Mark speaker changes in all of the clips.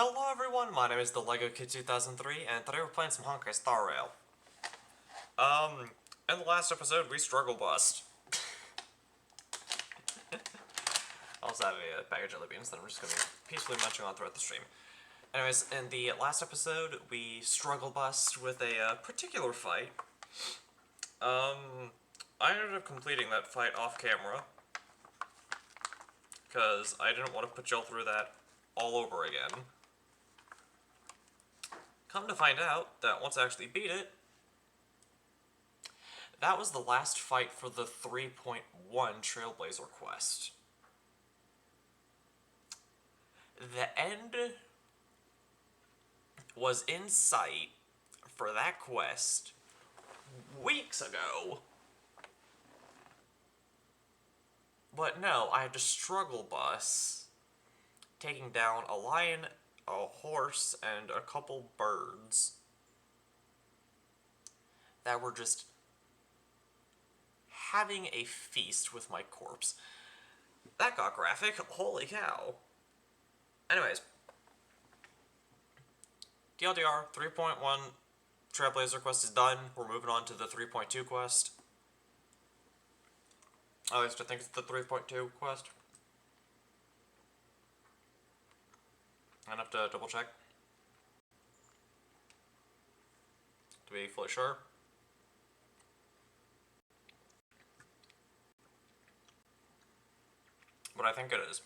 Speaker 1: Hello everyone, my name is the Lego Kid 2003, and today we're playing some Honkai Star Rail. In the last episode, we struggle bust. I also have a bag of jelly beans that I'm just going to be peacefully munching on throughout the stream. Anyways, in the last episode, we struggle bust with a particular fight. I ended up completing that fight off camera, because I didn't want to put y'all through that all over again. Come to find out that once I actually beat it, that was the last fight for the 3.1 Trailblazer quest. The end was in sight for that quest weeks ago. But no, I had to struggle bus, taking down a lion, a horse, and a couple birds that were just having a feast with my corpse. That got graphic, holy cow. Anyways, TLDR 3.1 Trailblazer quest is done. We're moving on to the 3.2 quest. At least I think it's the 3.2 quest. I'd have to double check to be fully sure. But I think it is.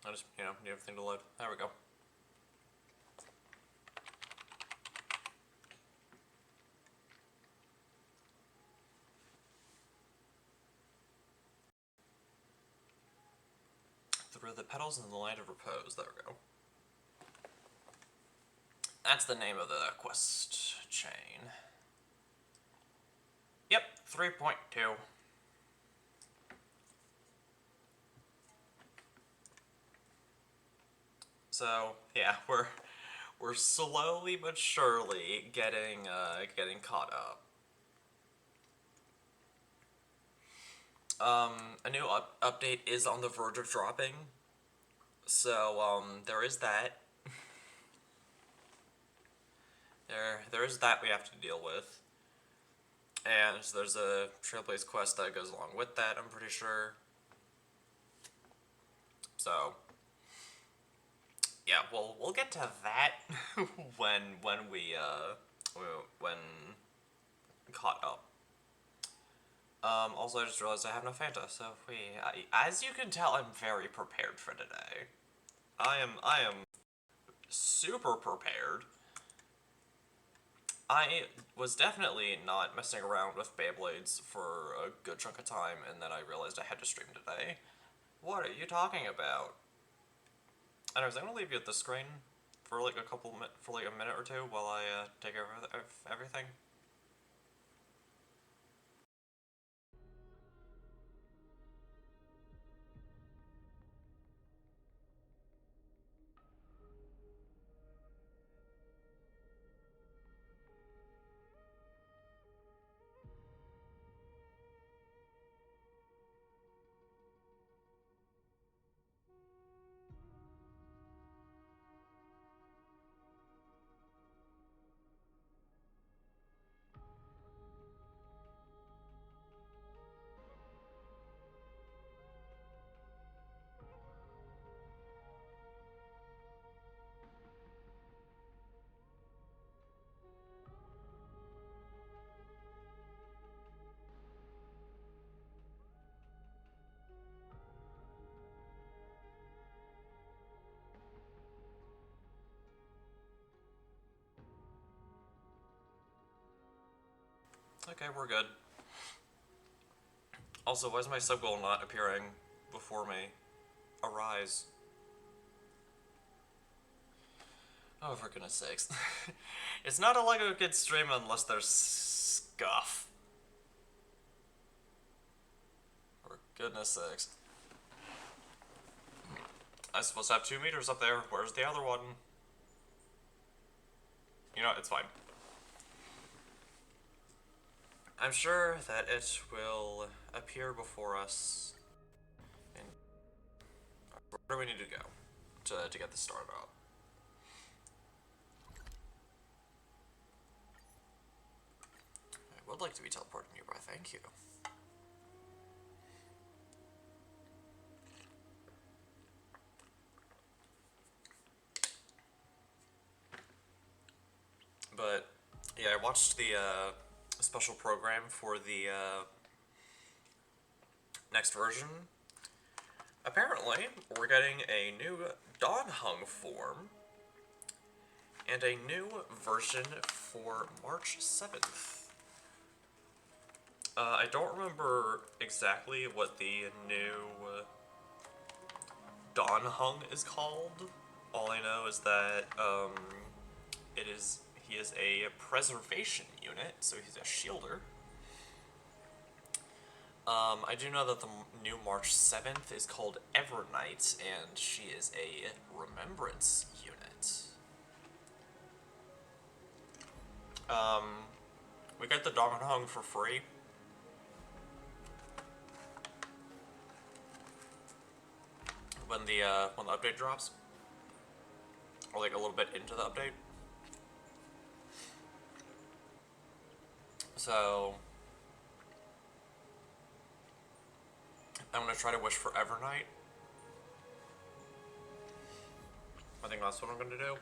Speaker 1: I just, need everything to load. There we go. Through the petals in the land of repose. There we go. That's the name of the quest chain. Yep, 3.2. So yeah, we're slowly but surely getting caught up. A new update is on the verge of dropping, so there is that. there is that we have to deal with, and there's a Trailblaze quest that goes along with that, I'm pretty sure. So yeah, we'll get to that when caught up. Also, I just realized I have no Fanta, so as you can tell, I'm very prepared for today. I am super prepared. I was definitely not messing around with Beyblades for a good chunk of time, and then I realized I had to stream today. What are you talking about? Anyways, I'm gonna leave you at the screen for like a minute or two while I take care of everything. Okay, we're good. Also, why is my sub goal not appearing before me? Arise. Oh, for goodness sakes. It's not a Lego Kid stream unless there's scuff. For goodness sakes. I'm supposed to have 2 meters up there. Where's the other one? You know, it's fine. I'm sure that it will appear before us. And where do we need to go to get this started up? I would like to be teleported nearby, thank you. But yeah, I watched the special program for the next version. Apparently, we're getting a new Dawn Hung form and a new version for March 7th. I don't remember exactly what the new Dawn Hung is called. All I know is that he is a preservation unit, so he's a shielder. I do know that the new March 7th is called Evernight, and she is a remembrance unit. We get the Dawn Hung for free. When the update drops. Or like a little bit into the update. So I'm gonna try to wish for Evernight. I think that's what I'm gonna do.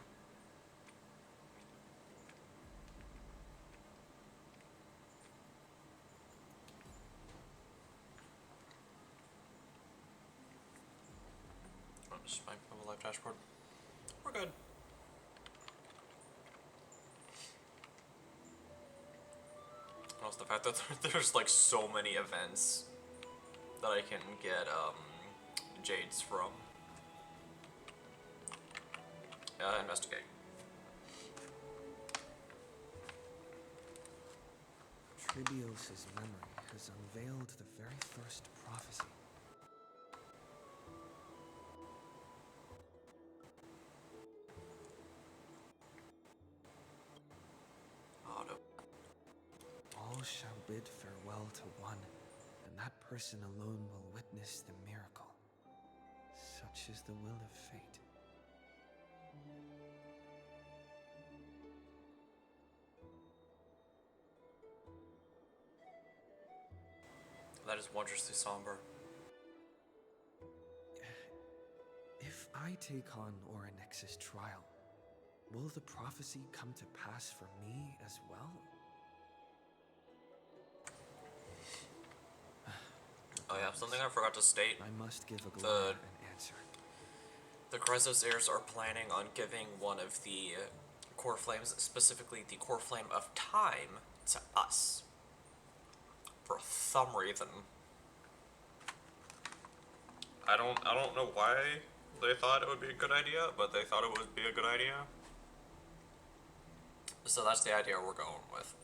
Speaker 1: Oh, this is my mobile live dashboard. We're good. Also, the fact that there's like so many events that I can get jades from. Investigate.
Speaker 2: Tribios' memory has unveiled the very first prophecy.
Speaker 1: Oh, no.
Speaker 2: All shall bid farewell to one, and that person alone will witness the miracle. Such is the will of fate.
Speaker 1: That is wondrously somber.
Speaker 2: If I take on Orynyx's trial, will the prophecy come to pass for me as well?
Speaker 1: Oh yeah, something I forgot to state.
Speaker 2: I must give Aglaia an answer.
Speaker 1: The Chrysos heirs are planning on giving one of the core flames, specifically the core flame of time, to us. For some reason. I don't know why they thought it would be a good idea, but they thought it would be a good idea. So that's the idea we're going with.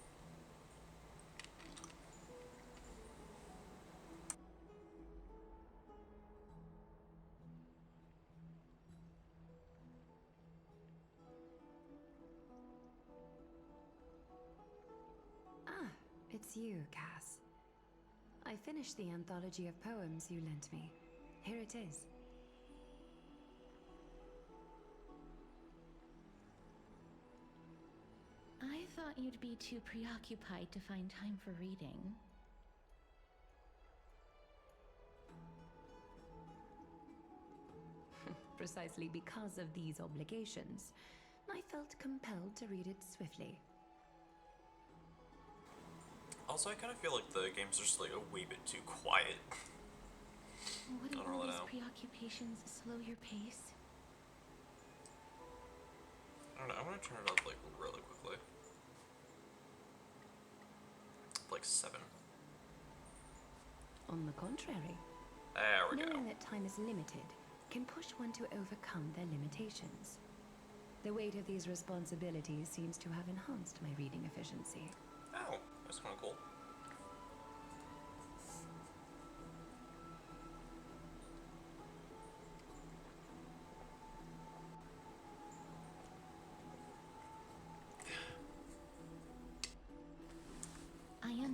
Speaker 3: Ah, it's you, Cass. I finished the anthology of poems you lent me. Here it is.
Speaker 4: I thought you'd be too preoccupied to find time for reading.
Speaker 3: Precisely because of these obligations, I felt compelled to read it swiftly.
Speaker 1: Also, I kind of feel like the game's just like a wee bit too quiet.
Speaker 4: Wouldn't all these preoccupations slow your pace?
Speaker 1: I don't know, I want to turn it up like really quickly. Like 7.
Speaker 3: On the contrary,
Speaker 1: There we go.
Speaker 3: knowing that time is limited can push one to overcome their limitations. The weight of these responsibilities seems to have enhanced my reading efficiency.
Speaker 1: Oh, that's kind of cool.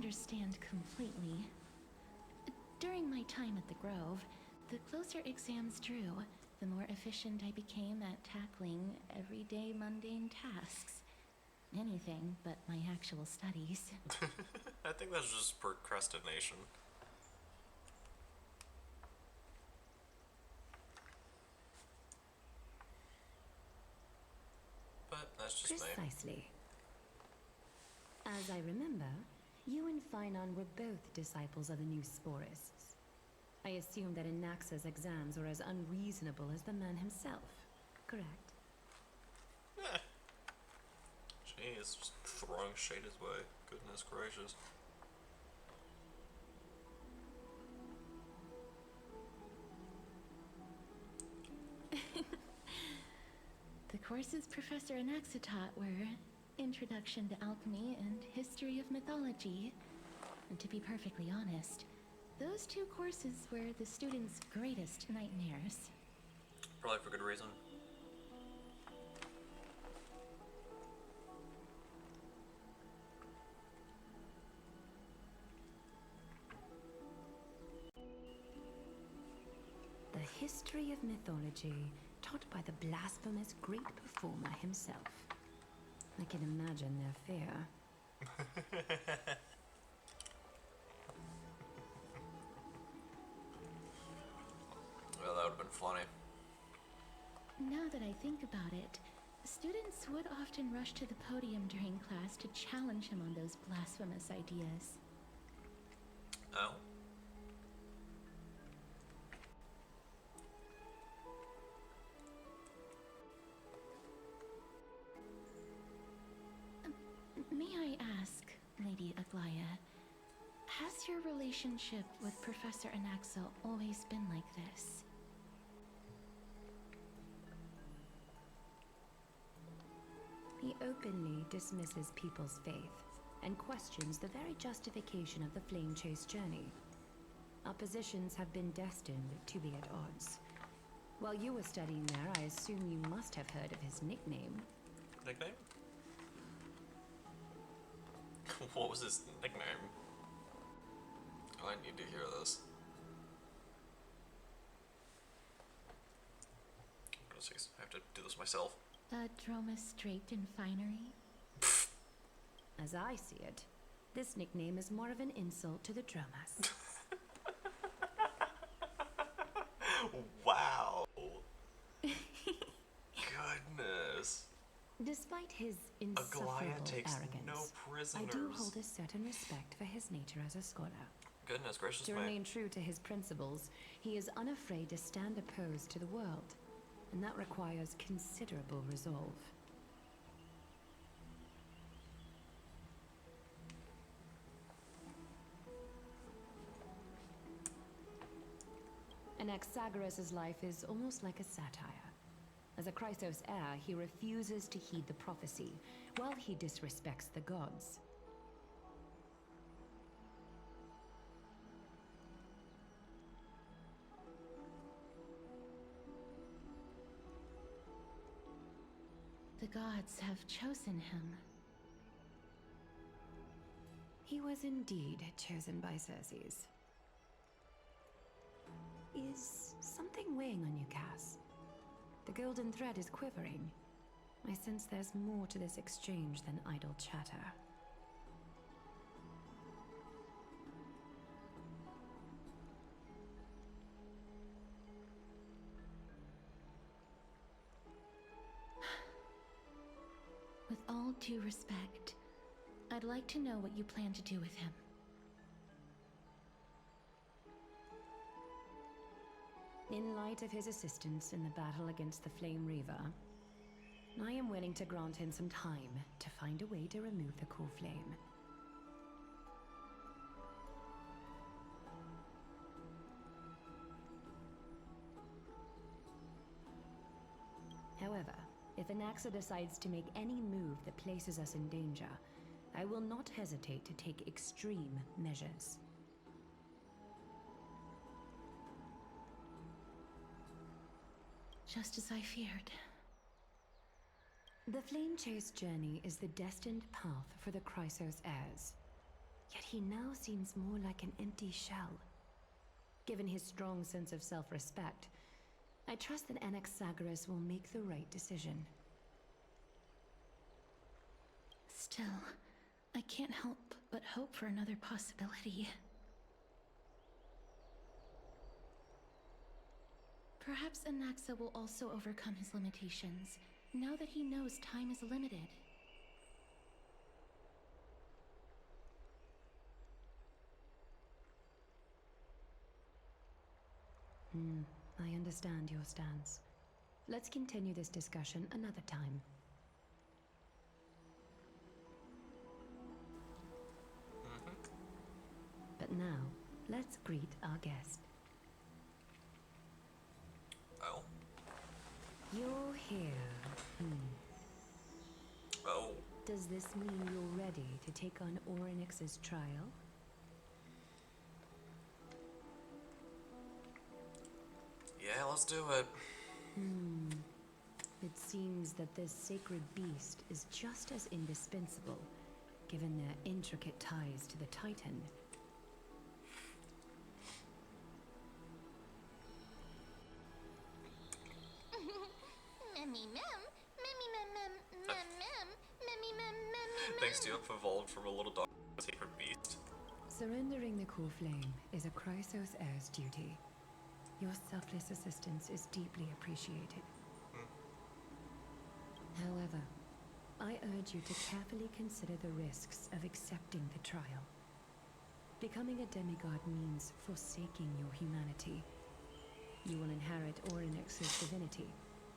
Speaker 4: understand completely. During my time at the Grove, the closer exams drew, the more efficient I became at tackling everyday mundane tasks. Anything but my actual studies.
Speaker 1: I think that's just procrastination. But that's just me.
Speaker 3: Precisely. As I remember, you and Finon were both disciples of the new Sporists. I assume that Anaxa's exams were as unreasonable as the man himself, correct?
Speaker 1: Jeez, just throwing shade his way. Goodness gracious.
Speaker 4: The courses Professor Anaxa taught were Introduction to Alchemy and History of Mythology. And to be perfectly honest, those two courses were the students' greatest nightmares.
Speaker 1: Probably for good reason.
Speaker 3: The history of mythology, taught by the blasphemous great performer himself. I can imagine their fear.
Speaker 1: Well, that would have been funny.
Speaker 4: Now that I think about it, students would often rush to the podium during class to challenge him on those blasphemous ideas.
Speaker 1: Oh?
Speaker 4: May I ask, Lady Aglaya, has your relationship with Professor Anaxa always been like this?
Speaker 3: He openly dismisses people's faith and questions the very justification of the Flame Chase journey. Our positions have been destined to be at odds. While you were studying there, I assume you must have heard of his nickname.
Speaker 1: Nickname? What was his nickname? I need to hear this. I have to do this myself.
Speaker 4: A Dromus draped in finery?
Speaker 3: As I see it, this nickname is more of an insult to the Dromas.
Speaker 1: Wow. Goodness.
Speaker 3: Despite his insufferable
Speaker 1: Aglaya takes
Speaker 3: arrogance,
Speaker 1: no prisoners.
Speaker 3: I do hold a certain respect for his nature as a scholar.
Speaker 1: Goodness gracious
Speaker 3: To
Speaker 1: me.
Speaker 3: remain true to his principles, he is unafraid to stand opposed to the world, and that requires considerable resolve. Anaxagoras' life is almost like a satire. As a Chrysos heir, he refuses to heed the prophecy, while he disrespects the gods.
Speaker 4: The gods have chosen him.
Speaker 3: He was indeed chosen by Circes. Is something weighing on you, Cass? The golden thread is quivering. I sense there's more to this exchange than idle chatter.
Speaker 4: With all due respect, I'd like to know what you plan to do with him.
Speaker 3: In light of his assistance in the battle against the Flame Reaver, I am willing to grant him some time to find a way to remove the core flame. However, if Anaxa decides to make any move that places us in danger, I will not hesitate to take extreme measures.
Speaker 4: Just as I feared.
Speaker 3: The Flame Chase journey is the destined path for the Chrysos heirs. Yet he now seems more like an empty shell. Given his strong sense of self-respect, I trust that Anaxagoras will make the right decision.
Speaker 4: Still, I can't help but hope for another possibility. Perhaps Anaxa will also overcome his limitations, now that he knows time is limited.
Speaker 3: I understand your stance. Let's continue this discussion another time. But now, let's greet our guest.
Speaker 1: Oh.
Speaker 3: You're here.
Speaker 1: Oh.
Speaker 3: Does this mean you're ready to take on Orynyx's trial?
Speaker 1: Yeah, let's do it.
Speaker 3: It seems that this sacred beast is just as indispensable, given their intricate ties to the Titan.
Speaker 1: Thanks to you, I've evolved from a little dog to a sacred beast.
Speaker 3: Surrendering the core flame is a Chrysos heir's duty. Your selfless assistance is deeply appreciated. However, I urge you to carefully consider the risks of accepting the trial. Becoming a demigod means forsaking your humanity. You will inherit Orynyx's divinity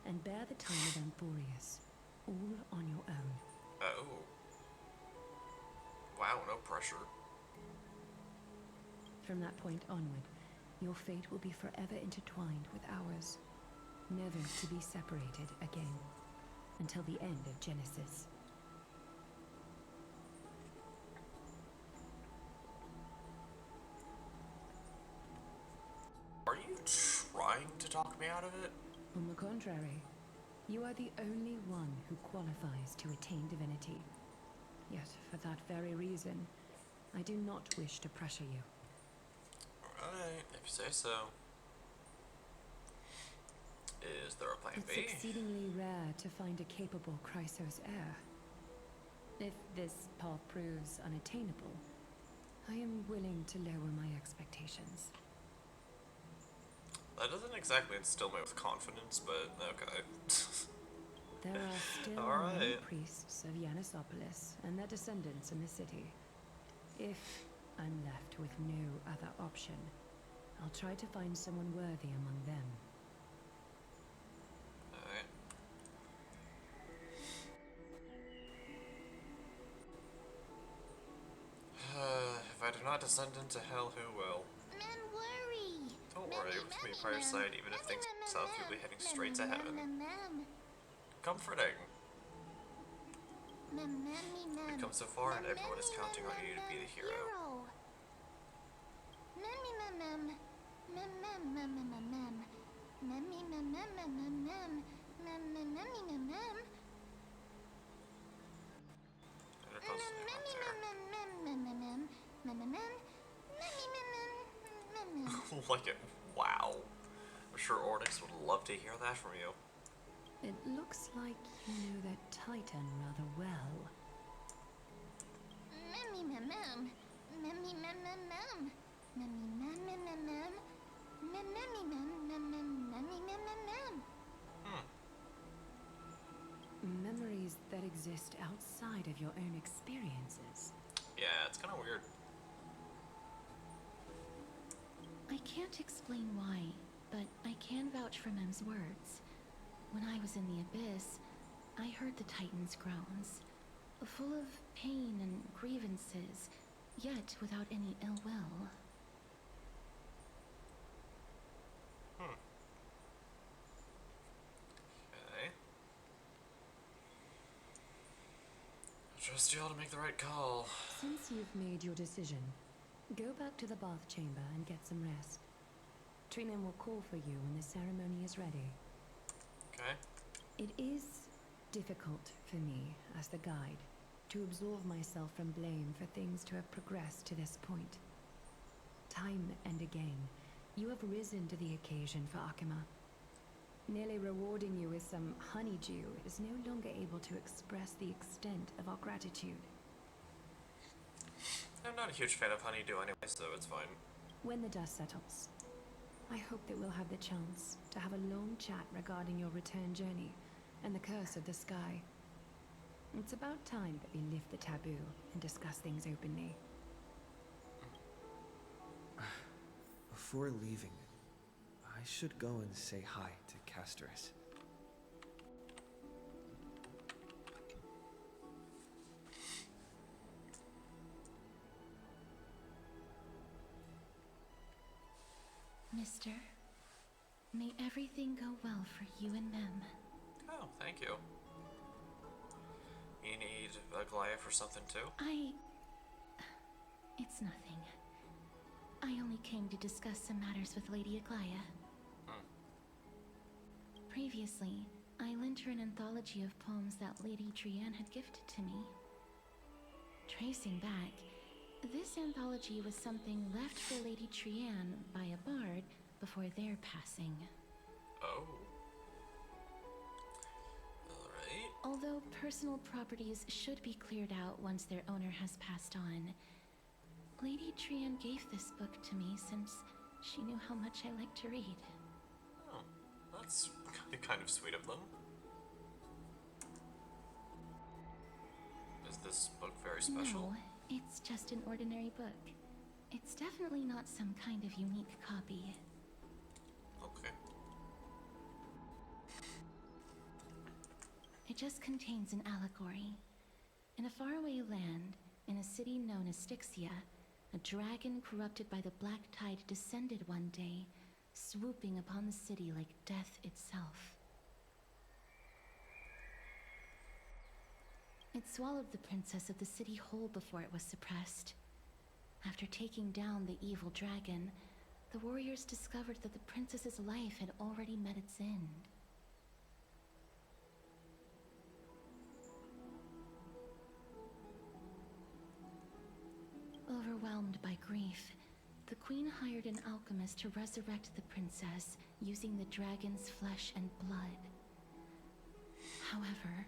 Speaker 3: and bear the time of Amphorius, all on your own.
Speaker 1: Oh. Wow, no pressure.
Speaker 3: From that point onward, your fate will be forever intertwined with ours, never to be separated again, until the end of Genesis.
Speaker 1: Are you trying to talk me out of it?
Speaker 3: On the contrary, you are the only one who qualifies to attain divinity. Yet, for that very reason, I do not wish to pressure you.
Speaker 1: Alright, if you say so. Is there a plan
Speaker 3: It's
Speaker 1: B?
Speaker 3: exceedingly rare to find a capable Chrysos heir. If this path proves unattainable, I am willing to lower my expectations.
Speaker 1: That doesn't exactly instill me with confidence, but okay.
Speaker 3: There are still
Speaker 1: Alright.
Speaker 3: many priests of Yanissopolis and their descendants in the city. If I'm left with no other option, I'll try to find someone worthy among them.
Speaker 1: Alright. If I do not descend into hell, who will?
Speaker 4: Men worry.
Speaker 1: Don't worry, with me by your side, even if things go south, you'll be heading straight to heaven. Comforting. We've come so far, and everyone is counting on you to be the hero. And it goes there. Like it. Wow. I'm sure Ornyx would love to hear that from you.
Speaker 3: It looks like you know that Titan rather well. Memories that exist outside of your own experiences.
Speaker 1: Yeah, it's kind of weird.
Speaker 4: I can't explain why, but I can vouch for Mem's words. When I was in the Abyss, I heard the Titan's groans, full of pain and grievances, yet without any ill will.
Speaker 1: Okay. I trust you all to make the right call.
Speaker 3: Since you've made your decision, go back to the bath chamber and get some rest. Trinan will call for you when the ceremony is ready.
Speaker 1: Okay.
Speaker 3: It is difficult for me, as the guide, to absolve myself from blame for things to have progressed to this point. Time and again, you have risen to the occasion for Akima. Nearly rewarding you with some honeydew is no longer able to express the extent of our gratitude.
Speaker 1: I'm not a huge fan of honeydew anyway, so it's fine.
Speaker 3: When the dust settles, I hope that we'll have the chance to have a long chat regarding your return journey and the curse of the sky. It's about time that we lift the taboo and discuss things openly.
Speaker 2: Before leaving, I should go and say hi to Casterus.
Speaker 4: Mister, may everything go well for you and Mem.
Speaker 1: Oh, thank you. You need a Goliath for something too?
Speaker 4: It's nothing. I only came to discuss some matters with Lady Aglaya. Previously, I lent her an anthology of poems that Lady Trianne had gifted to me. Tracing back, this anthology was something left for Lady Trianne by a bard before their passing.
Speaker 1: Oh. Alright.
Speaker 4: Although personal properties should be cleared out once their owner has passed on, Lady Trianne gave this book to me since she knew how much I like to read.
Speaker 1: Oh, that's kind of sweet of them. Is this book very special?
Speaker 4: No, it's just an ordinary book. It's definitely not some kind of unique copy.
Speaker 1: Okay.
Speaker 4: It just contains an allegory. In a faraway land, in a city known as Styxia, a dragon corrupted by the black tide descended one day, swooping upon the city like death itself. It swallowed the princess of the city whole before it was suppressed. After taking down the evil dragon, the warriors discovered that the princess's life had already met its end. Overwhelmed by grief, the queen hired an alchemist to resurrect the princess using the dragon's flesh and blood. However,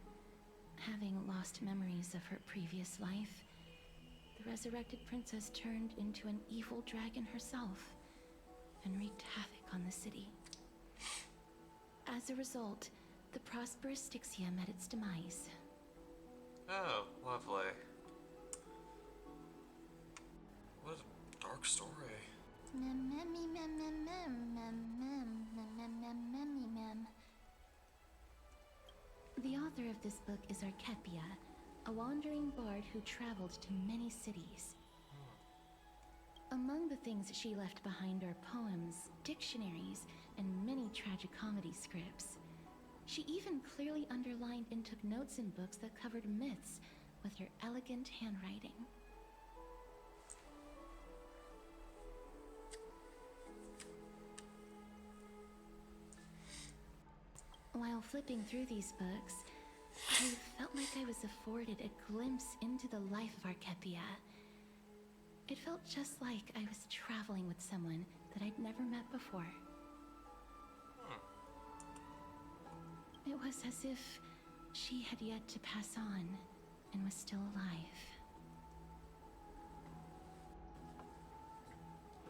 Speaker 4: having lost memories of her previous life, the resurrected princess turned into an evil dragon herself and wreaked havoc on the city. As a result, the prosperous Styxia met its demise.
Speaker 1: Oh, lovely. What a dark story.
Speaker 4: The author of this book is Archepia, a wandering bard who traveled to many cities. Among the things she left behind are poems, dictionaries, and many tragicomedy scripts. She even clearly underlined and took notes in books that covered myths with her elegant handwriting. While flipping through these books, I felt like I was afforded a glimpse into the life of Archepia. It felt just like I was traveling with someone that I'd never met before. It was as if she had yet to pass on and was still alive.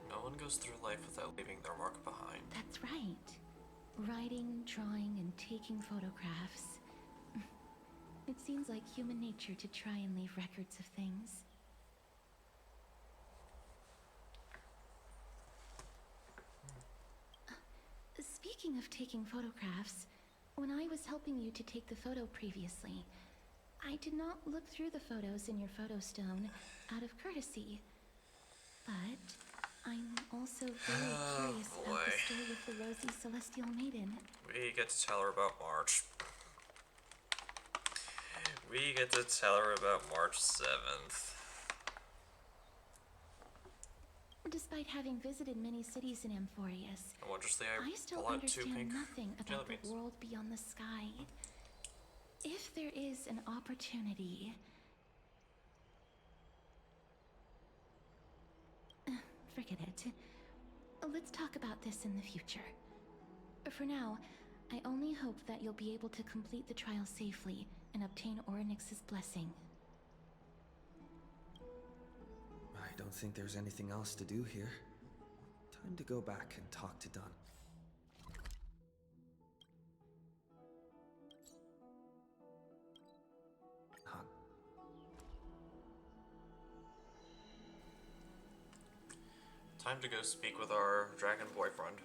Speaker 1: No one goes through life without leaving their mark behind.
Speaker 4: That's right. Writing, drawing, and taking photographs. It seems like human nature to try and leave records of things. Speaking of taking photographs, when I was helping you to take the photo previously, I did not look through the photos in your photo stone out of courtesy. But I'm also very curious about the story of the rosy celestial maiden.
Speaker 1: We get to tell her about March. We get to tell her about March 7th.
Speaker 4: Despite having visited many cities in Amphorius,
Speaker 1: And wondrously,
Speaker 4: I still
Speaker 1: pull out two
Speaker 4: understand
Speaker 1: pink
Speaker 4: nothing
Speaker 1: jelly
Speaker 4: about the
Speaker 1: beans.
Speaker 4: world beyond the sky. If there is an opportunity, forget it. Let's talk about this in the future. For now, I only hope that you'll be able to complete the trial safely and obtain Orynyx's blessing.
Speaker 2: I don't think there's anything else to do here. Time to go back and talk to Dunn. Hon.
Speaker 1: Time to go speak with our dragon boyfriend.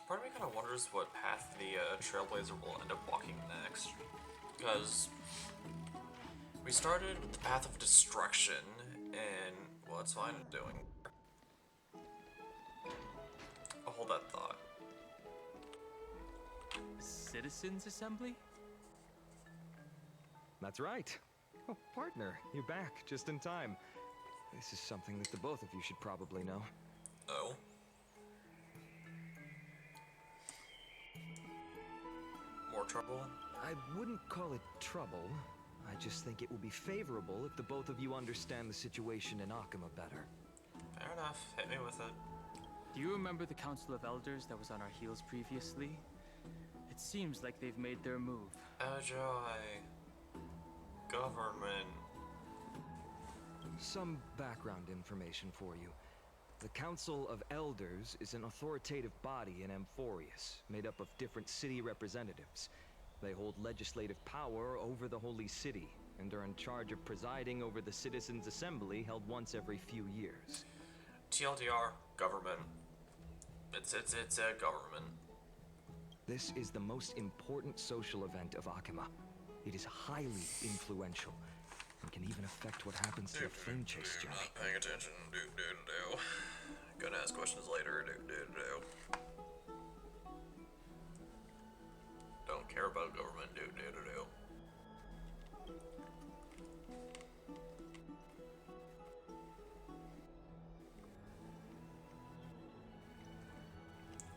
Speaker 1: Part of me kind of wonders what path the Trailblazer will end up walking next. Because we started with the path of destruction, and well, that's fine doing. I'll hold that thought.
Speaker 5: Citizens Assembly?
Speaker 6: That's right. Oh, partner, you're back just in time. This is something that the both of you should probably know.
Speaker 1: Oh. More trouble?
Speaker 6: I wouldn't call it trouble. I just think it will be favorable if the both of you understand the situation in Akima better.
Speaker 1: Fair enough. Hit me with it.
Speaker 5: Do you remember the Council of Elders that was on our heels previously? It seems like they've made their move.
Speaker 1: Oh joy. Government.
Speaker 6: Some background information for you. The Council of Elders is an authoritative body in Amphorius, made up of different city representatives. They hold legislative power over the Holy City, and are in charge of presiding over the Citizens' Assembly held once every few years.
Speaker 1: TLDR, government. It's a government.
Speaker 6: This is the most important social event of Akima. It is highly influential, and can even affect what happens to the Flame Chase journey.
Speaker 1: Not paying attention. Gonna ask questions later. Don't care about government.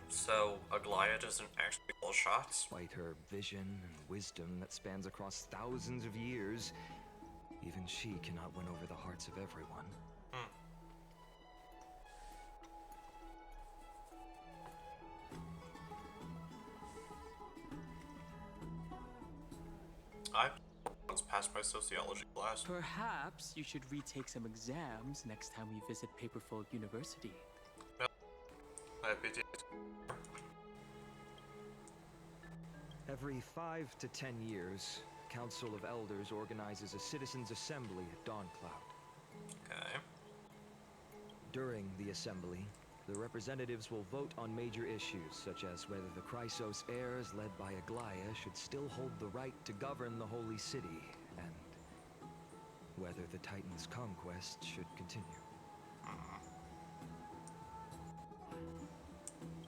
Speaker 1: So, Aglaya doesn't actually call shots?
Speaker 6: Despite her vision and wisdom that spans across thousands of years, even she cannot win over the hearts of everyone.
Speaker 1: I once passed my sociology class.
Speaker 5: Perhaps you should retake some exams next time we visit Paperfold University.
Speaker 6: Every 5 to 10 years, Council of Elders organizes a citizens' assembly at Dawncloud.
Speaker 1: Okay.
Speaker 6: During the assembly, the representatives will vote on major issues, such as whether the Chrysos heirs led by Aglaya should still hold the right to govern the Holy City, and whether the Titan's conquest should continue.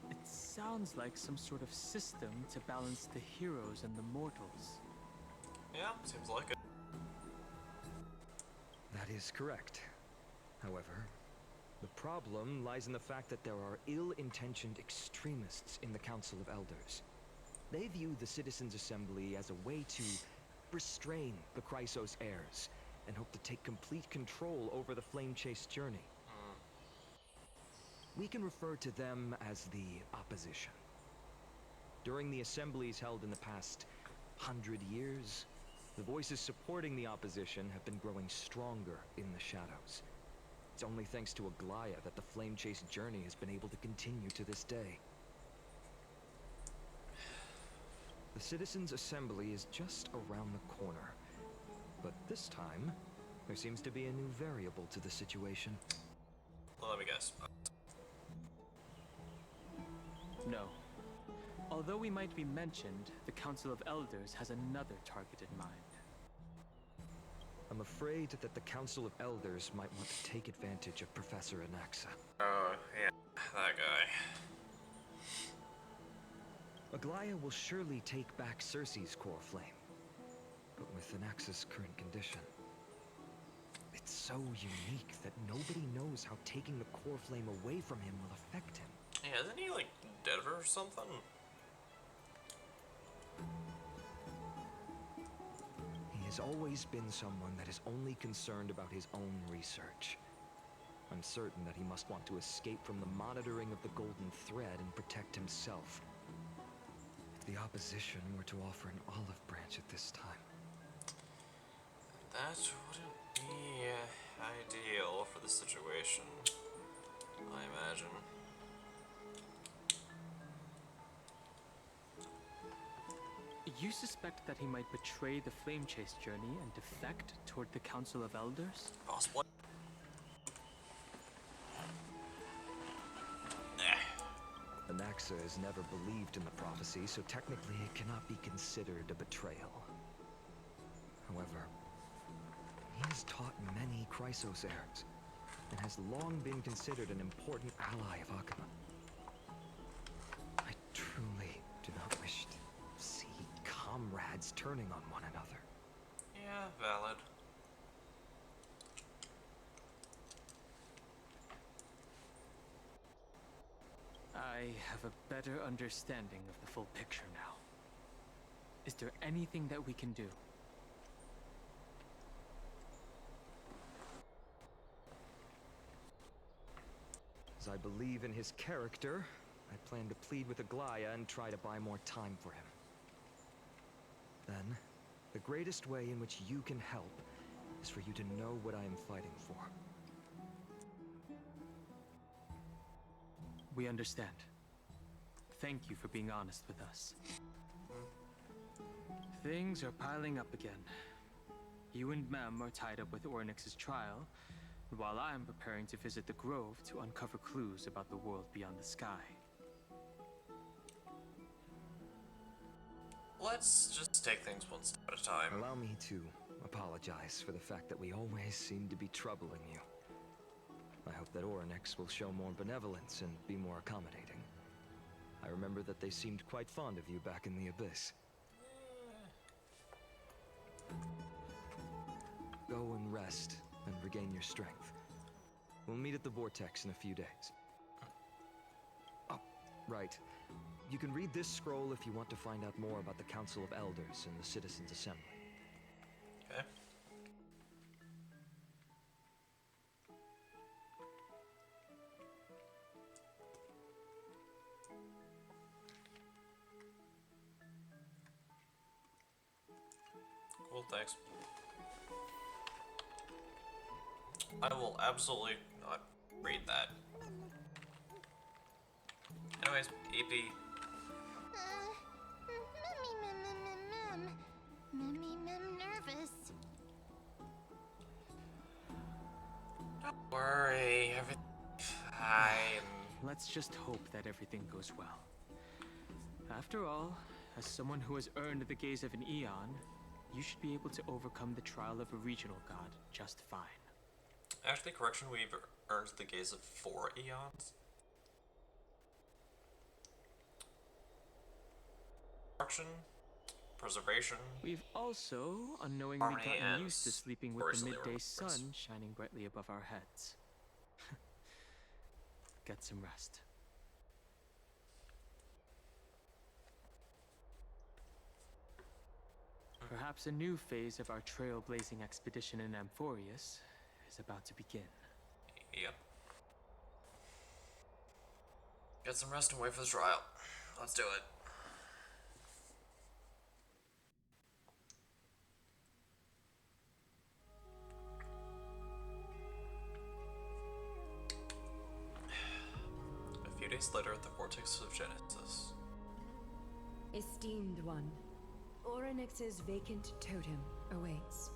Speaker 5: It sounds like some sort of system to balance the heroes and the mortals.
Speaker 1: Yeah, seems like it.
Speaker 6: That is correct. However, the problem lies in the fact that there are ill-intentioned extremists in the Council of Elders. They view the Citizens' Assembly as a way to restrain the Chrysos heirs, and hope to take complete control over the Flame Chase journey. We can refer to them as the Opposition. During the assemblies held in the past 100 years, the voices supporting the Opposition have been growing stronger in the shadows. It's only thanks to Aglaya that the Flame Chase journey has been able to continue to this day. The Citizens' Assembly is just around the corner. But this time, there seems to be a new variable to the situation.
Speaker 1: Well, let me guess.
Speaker 5: No. Although we might be mentioned, the Council of Elders has another target in mind.
Speaker 6: I'm afraid that the Council of Elders might want to take advantage of Professor Anaxa.
Speaker 1: Oh, yeah, that guy.
Speaker 6: Aglaya will surely take back Circe's core flame. But with Anaxa's current condition, so unique that nobody knows how taking the core flame away from him will affect him.
Speaker 1: Yeah, isn't he like dead or something?
Speaker 6: He has always been someone that is only concerned about his own research. I'm certain that he must want to escape from the monitoring of the Golden Thread and protect himself. If the opposition were to offer an olive branch at this time...
Speaker 1: That wouldn't be ideal for the situation, I imagine.
Speaker 5: You suspect that he might betray the Flame Chase journey and defect toward the Council of Elders?
Speaker 1: Possibly.
Speaker 6: Anaxa has never believed in the prophecy, so technically it cannot be considered a betrayal. However, he has taught many Chrysos heirs, and has long been considered an important ally of Akuma. I truly do not wish to see comrades turning on one another.
Speaker 1: Yeah, valid.
Speaker 5: I have a better understanding of the full picture now. Is there anything that we can do?
Speaker 6: As I believe in his character, I plan to plead with Aglaya and try to buy more time for him. Then, the greatest way in which you can help is for you to know what I am fighting for.
Speaker 5: We understand. Thank you for being honest with us. Things are piling up again. You and Mem are tied up with Ornyx's trial, while I'm preparing to visit the Grove to uncover clues about the world beyond the sky.
Speaker 1: Let's just take things one step at a time.
Speaker 6: Allow me to apologize for the fact that we always seem to be troubling you. I hope that Ornyx will show more benevolence and be more accommodating. I remember that they seemed quite fond of you back in the Abyss. Go and rest and regain your strength. We'll meet at the Vortex in a few days. Oh, right. You can read this scroll if you want to find out more about the Council of Elders and the Citizens' Assembly.
Speaker 1: Okay. Cool, thanks. I will absolutely not read that. Anyways, EP.
Speaker 4: Nervous.
Speaker 1: Don't worry, everything fine.
Speaker 5: Let's just hope that everything goes well. After all, as someone who has earned the gaze of an Eon, you should be able to overcome the trial of a regional god just fine.
Speaker 1: Actually, correction, we've earned the gaze of 4 eons. Destruction, preservation.
Speaker 5: We've also unknowingly
Speaker 1: Harmony
Speaker 5: gotten
Speaker 1: and
Speaker 5: used to sleeping with the
Speaker 1: gloriously
Speaker 5: midday
Speaker 1: remembrance.
Speaker 5: sun shining brightly above our heads. Get some rest. Perhaps a new phase of our trailblazing expedition in Amphorius is about to begin.
Speaker 1: Yep. Get some rest and wait for the trial. Let's do it. A few days later at the Vortex of Genesis.
Speaker 3: Esteemed one, Ornyx's vacant totem awaits.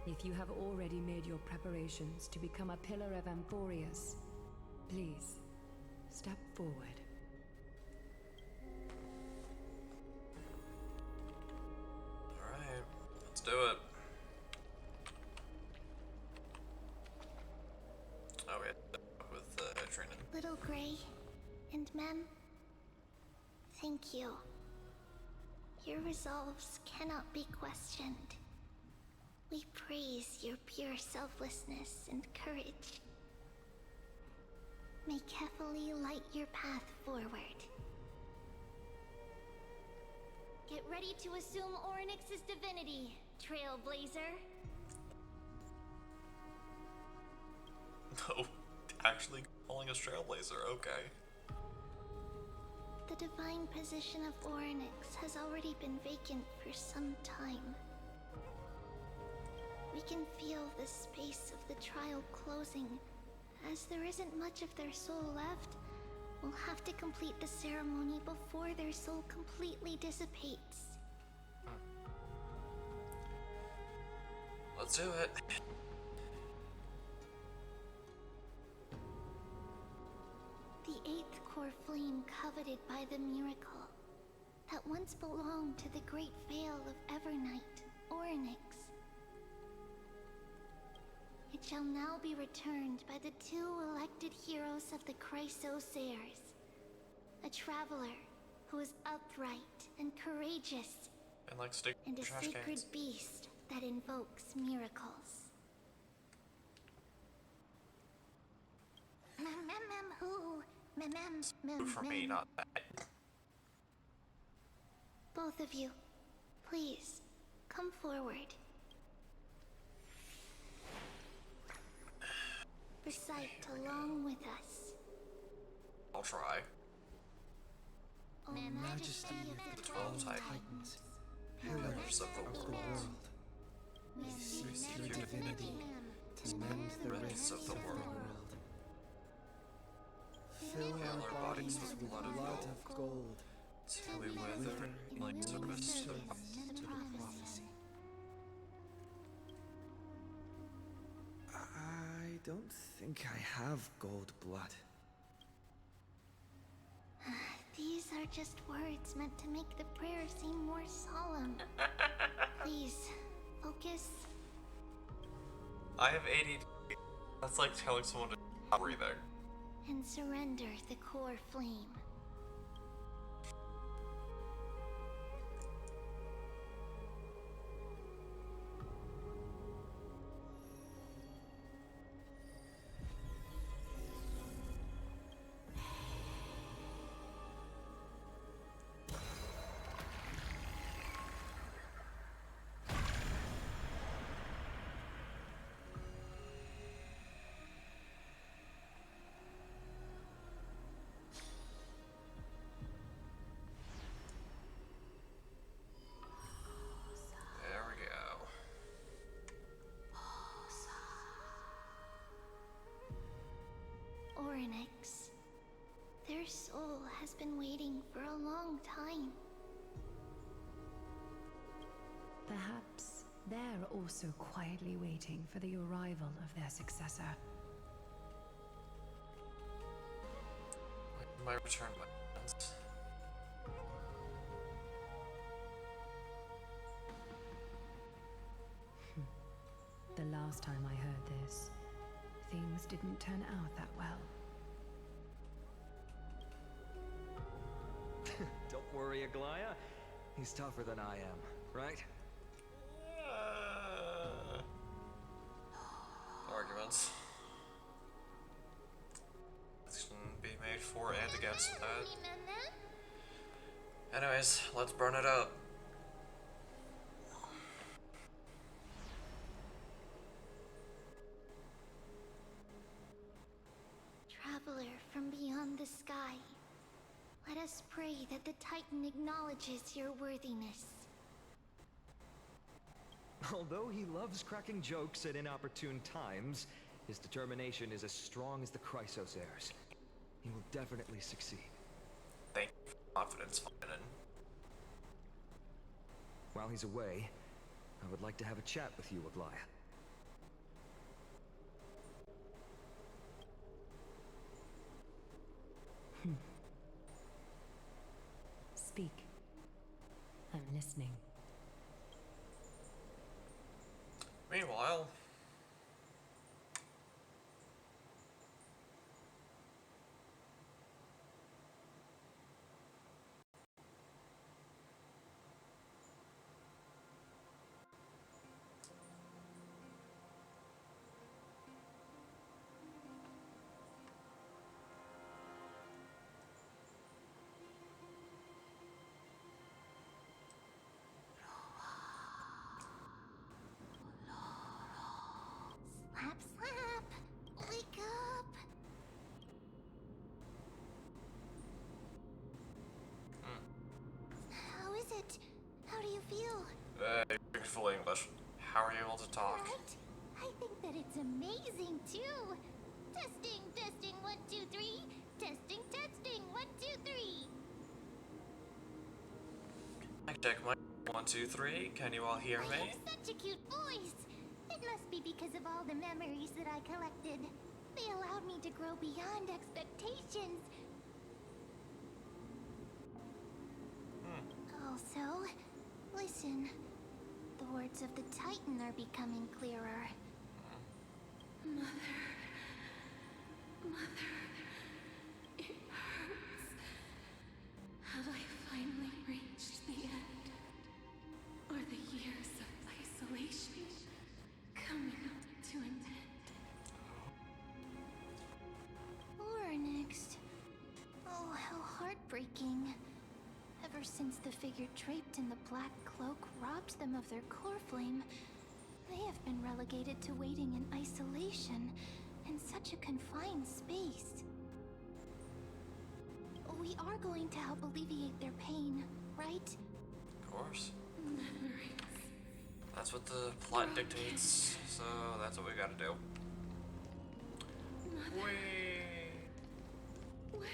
Speaker 3: If you have already made your preparations to become a pillar of Amphorius, please, step forward.
Speaker 1: Alright, let's do it. Oh, we have to talk with training.
Speaker 4: Little Gray and Mem, thank you. Your resolves cannot be questioned.
Speaker 7: We praise your pure selflessness and courage. May Kefali light your path forward. Get ready to assume Orynyx's divinity, Trailblazer.
Speaker 1: Oh, actually calling us Trailblazer, okay.
Speaker 7: The divine position of Orynyx has already been vacant for some time. We can feel the space of the trial closing. As there isn't much of their soul left, we'll have to complete the ceremony before their soul completely dissipates.
Speaker 1: Let's do it.
Speaker 7: The eighth core flame coveted by the miracle that once belonged to the great veil of Evernight, Orynyx. It shall now be returned by the two elected heroes of the Chrysosairs. A traveler who is upright and courageous,
Speaker 1: And like stick
Speaker 7: and a
Speaker 1: trash
Speaker 7: sacred
Speaker 1: cans.
Speaker 7: beast that invokes miracles.
Speaker 1: For me, not that.
Speaker 7: Both of you, please, come forward. Recite along with us.
Speaker 1: I'll try.
Speaker 7: O Majesty of the
Speaker 1: 12
Speaker 2: Titans,
Speaker 1: Pillars of the world,
Speaker 7: we
Speaker 1: seek
Speaker 7: your
Speaker 1: your
Speaker 7: divinity
Speaker 2: to mend the
Speaker 1: rifts
Speaker 2: rifts
Speaker 1: of the world.
Speaker 2: Fill our bodies with blood of gold,
Speaker 1: Till we wither in like service to the
Speaker 7: to the prophecy.
Speaker 2: I don't think I have gold blood.
Speaker 7: These are just words meant to make the prayer seem more solemn. Please, focus.
Speaker 1: I have ADD. That's like telling someone to stop breathing.
Speaker 7: And surrender the core flame.
Speaker 1: There we go.
Speaker 7: Orynyx. Their soul has been waiting for a long time.
Speaker 3: Perhaps they're also quietly waiting for the arrival of their successor.
Speaker 1: My return, my friends.
Speaker 3: The last time I heard this, things didn't turn out that well.
Speaker 6: Don't worry, Aglaya. He's tougher than I am, right?
Speaker 1: Arguments. This can be made for and against that. Anyways, let's burn it up.
Speaker 7: Traveler from beyond the sky, let us pray that the Titan acknowledges your worthiness.
Speaker 6: Although he loves cracking jokes at inopportune times, his determination is as strong as the Chrysosairs. He will definitely succeed.
Speaker 1: Thank you for confidence, Finan.
Speaker 6: While he's away, I would like to have a chat with you, Aglaya.
Speaker 3: Speak. I'm listening.
Speaker 1: Meanwhile, You speak full English. How are you able to talk?
Speaker 7: Right? I think that it's amazing too. Testing, testing, 1, 2, 3. Testing, testing, 1, 2, 3.
Speaker 1: Mic check, mic 1, 2, 3. Can you all hear
Speaker 7: I
Speaker 1: me?
Speaker 7: have such a cute voice. It must be because of all the memories that I collected. They allowed me to grow beyond expectations. Also, listen. The words of the Titan are becoming clearer.
Speaker 4: Mother, it hurts. Have I finally reached the end? Are the years of isolation coming to an end?
Speaker 7: Or next. Oh, how heartbreaking. Ever since the figure draped in the black cloak robbed them of their core flame, they have been relegated to waiting in isolation in such a confined space. We are going to help alleviate their pain, right?
Speaker 1: Of course.
Speaker 4: Memories.
Speaker 1: That's what the plot dictates, so that's what we gotta do.
Speaker 4: Mother,
Speaker 1: Whee!
Speaker 4: where?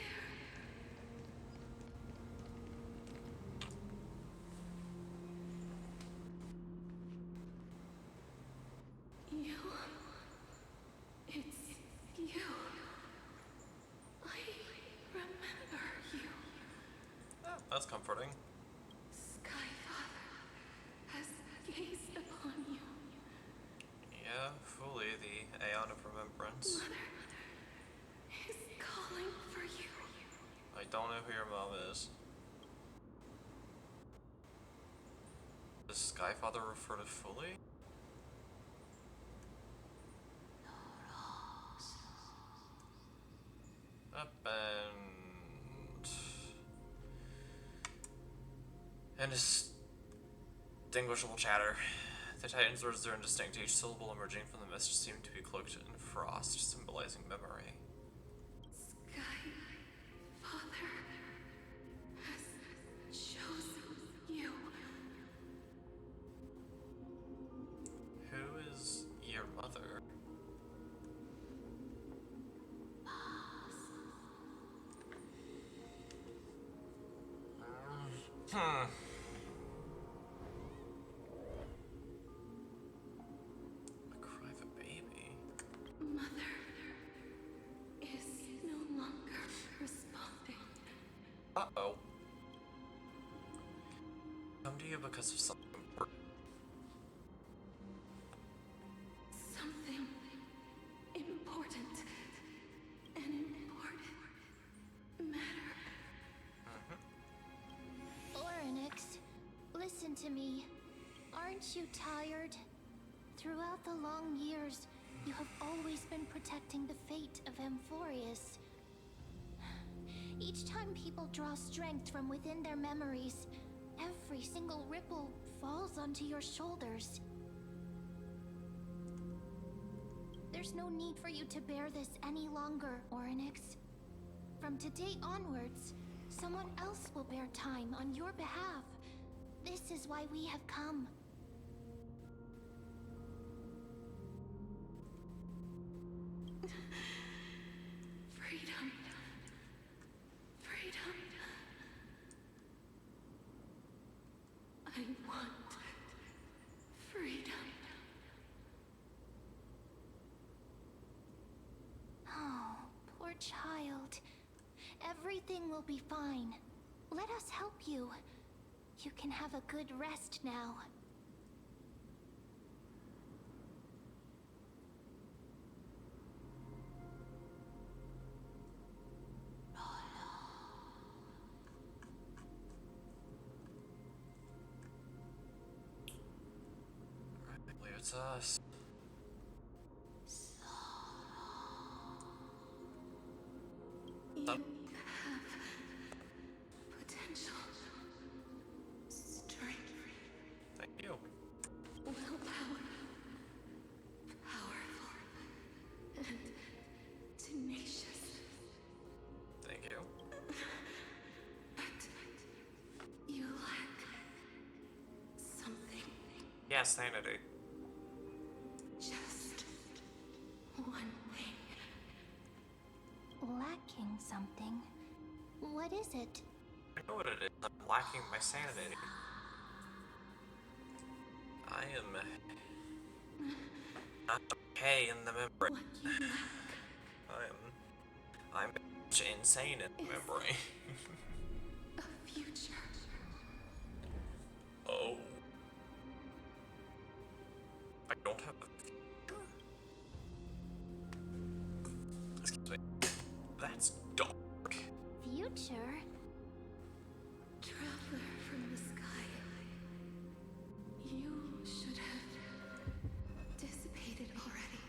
Speaker 4: You. It's you. I remember you.
Speaker 1: Oh, that's comforting.
Speaker 4: Skyfather has gazed upon you.
Speaker 1: Yeah, fully the Aeon of Remembrance.
Speaker 4: Mother is calling for you.
Speaker 1: I don't know who your mom is. Does Skyfather refer to Fully? Up and... Indistinguishable chatter. The Titan's words are indistinct, each syllable emerging from the mist seemed to be cloaked in frost, symbolizing memory.
Speaker 4: Skyfather has chosen you.
Speaker 1: Who is your mother? Hmm. A cry of a baby.
Speaker 4: Mother is no longer responding.
Speaker 1: Uh-oh. Come to you because of something important.
Speaker 4: Something important. An important matter.
Speaker 7: Oryx, listen to me. Aren't you tired? Throughout the long years, you have always been protecting the fate of Amphorius. Each time people draw strength from within their memories, every single ripple falls onto your shoulders. There's no need for you to bear this any longer, Oryx. From today onwards, someone else will bear time on your behalf. This is why we have come.
Speaker 4: Freedom. Freedom. I want freedom.
Speaker 7: Oh, poor child. Everything will be fine. Let us help you. You can have a good rest now.
Speaker 1: I believe it's us.
Speaker 4: You have potential, strength,
Speaker 1: Thank you.
Speaker 4: willpower, powerful, and tenacious.
Speaker 1: Thank you.
Speaker 4: But you lack something.
Speaker 1: Yeah, sanity.
Speaker 4: Just one thing.
Speaker 7: Lacking something. What is it?
Speaker 1: I know what it is. I'm lacking my sanity. I am not okay in the memory.
Speaker 4: What you lack
Speaker 1: I'm insane in the memory.
Speaker 4: a future.
Speaker 1: Oh. I don't have a future. Excuse me. That's dark.
Speaker 7: Future?
Speaker 4: Traveler from the sky. You should have dissipated already.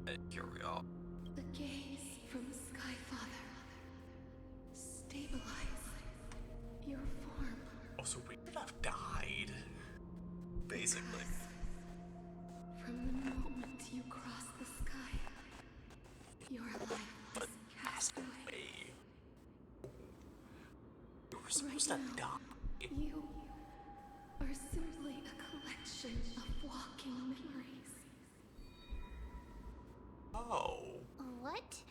Speaker 1: And here we are.
Speaker 4: The gaze from Sky Father. Stabilize your form.
Speaker 1: Oh, so we could have died. Basically.
Speaker 4: From the moment you cross the sky, your life was cast away.
Speaker 1: Hey. You were supposed
Speaker 4: Right
Speaker 1: to
Speaker 4: now,
Speaker 1: die.
Speaker 4: you are simply a collection of walking memories.
Speaker 1: Oh.
Speaker 7: What?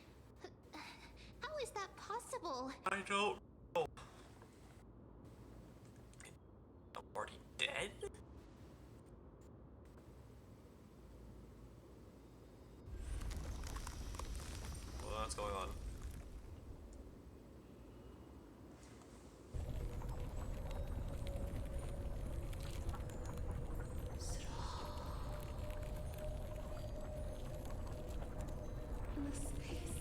Speaker 7: How is that possible?
Speaker 1: I don't know. I'm already dead? What's going on?
Speaker 4: The space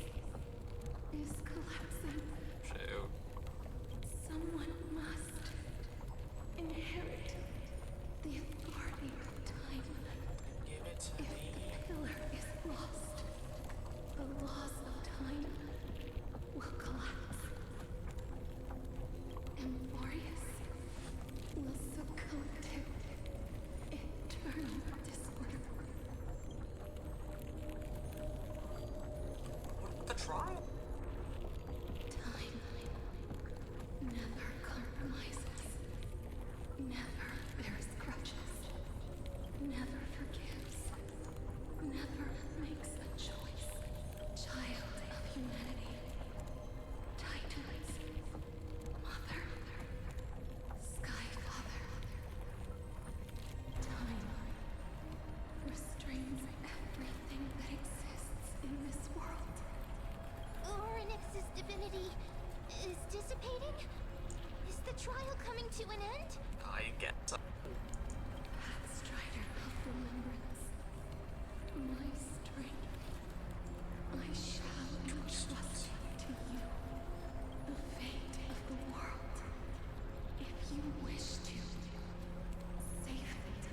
Speaker 4: is collapsing.
Speaker 1: Shoot.
Speaker 4: Someone must inherit the authority of time.
Speaker 1: Give it to
Speaker 4: If
Speaker 1: me.
Speaker 4: the pillar is lost, the laws of time will collapse. Amphorius will succumb to eternal disorder.
Speaker 1: What about the trial?
Speaker 4: Time never compromises, never bears grudges, never forgives, never makes a choice. Child of humanity, Titans, Mother, Sky Father. Time restrains everything that exists in this world.
Speaker 7: Orynyx's divinity is dissipating? Is the trial coming to an end?
Speaker 1: I get it.
Speaker 4: Strider of remembrance, my strength, I shall entrust to you the fate of the world. If you wish to save it,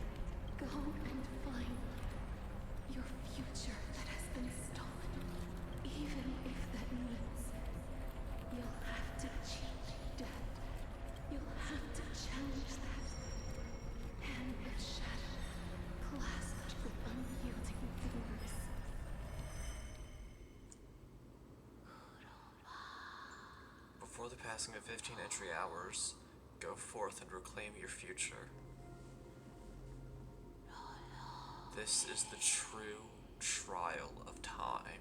Speaker 4: go and find your future that has been stolen. Even if that means you'll have to cheat death, you'll have to challenge that. Hand of shadow, clasped with unyielding fingers.
Speaker 1: Before the passing of 15 entry hours, go forth and reclaim your future. This is the true trial of time.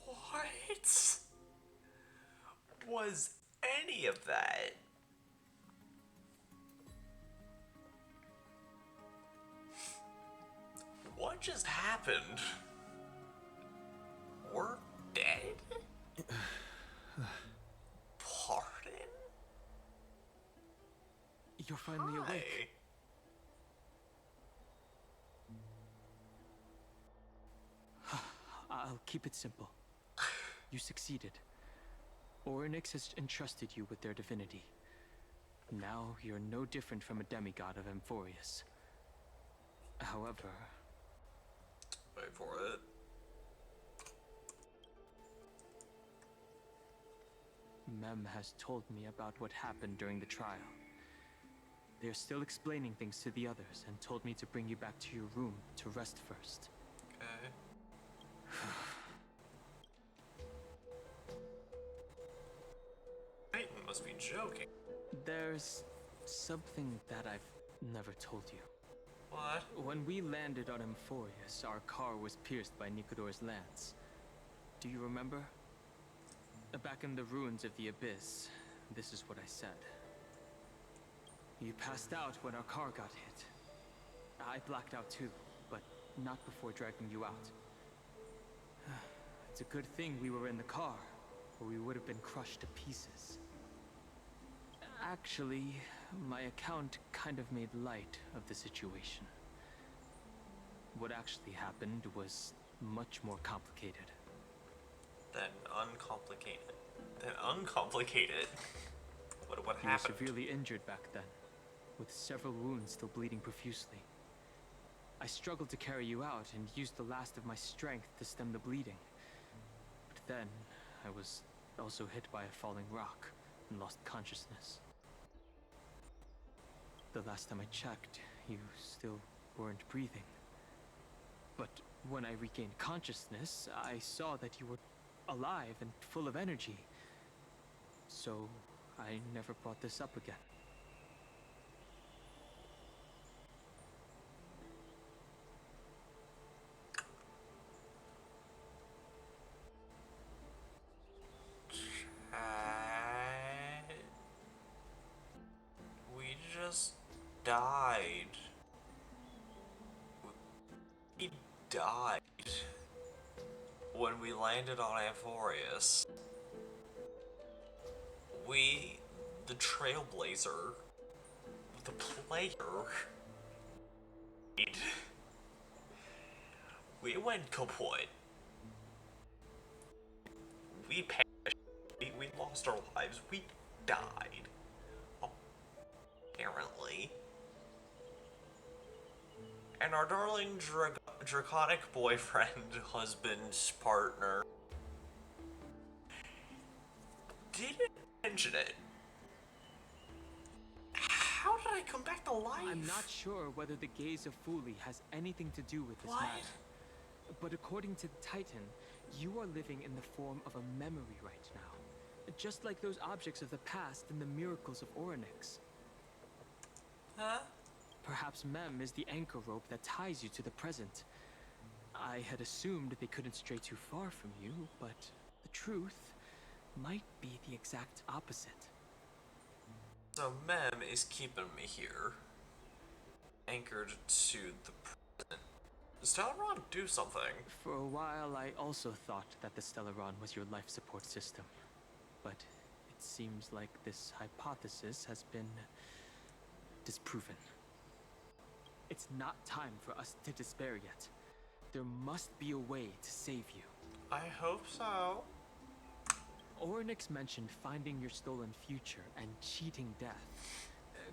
Speaker 1: What was any of that? What just happened? We're dead? Pardon?
Speaker 5: You're finally awake. I'll keep it simple. You succeeded. Orynyx has entrusted you with their divinity. Now you're no different from a demigod of Amphorius. However,
Speaker 1: Wait for it.
Speaker 5: Mem has told me about what happened during the trial. They're still explaining things to the others and told me to bring you back to your room to rest first.
Speaker 1: Okay. joking.
Speaker 5: There's something that I've never told you.
Speaker 1: What?
Speaker 5: When we landed on Amphorius, our car was pierced by Nicodor's lance. Do you remember? Back in the ruins of the Abyss, this is what I said. You passed out when our car got hit. I blacked out too, but not before dragging you out. It's a good thing we were in the car, or we would have been crushed to pieces. Actually, my account kind of made light of the situation. What actually happened was much more complicated.
Speaker 1: Then uncomplicated. What
Speaker 5: You were
Speaker 1: happened?
Speaker 5: severely injured back then, with several wounds still bleeding profusely. I struggled to carry you out and used the last of my strength to stem the bleeding. But then, I was also hit by a falling rock and lost consciousness. The last time I checked, you still weren't breathing. But when I regained consciousness, I saw that you were alive and full of energy. So, I never brought this up again.
Speaker 1: We just died. We died when we landed on Amphorius. We, the Trailblazer, the player, we went kaput. We perished. We lost our lives. We died. Apparently. And our darling draconic boyfriend, husband, partner, didn't mention it. How did I come back to life?
Speaker 5: I'm not sure whether the gaze of Fuli has anything to do with this
Speaker 1: What?
Speaker 5: matter. But according to Titan, you are living in the form of a memory right now. Just like those objects of the past and the miracles of Orynyx.
Speaker 1: Huh?
Speaker 5: Perhaps Mem is the anchor rope that ties you to the present. I had assumed they couldn't stray too far from you, but the truth might be the exact opposite.
Speaker 1: So Mem is keeping me here, anchored to the present. Does Teleron do something?
Speaker 5: For a while, I also thought that the Stellaron was your life support system. But it seems like this hypothesis has been disproven. It's not time for us to despair yet. There must be a way to save you.
Speaker 1: I hope so.
Speaker 5: Orynyx mentioned finding your stolen future and cheating death.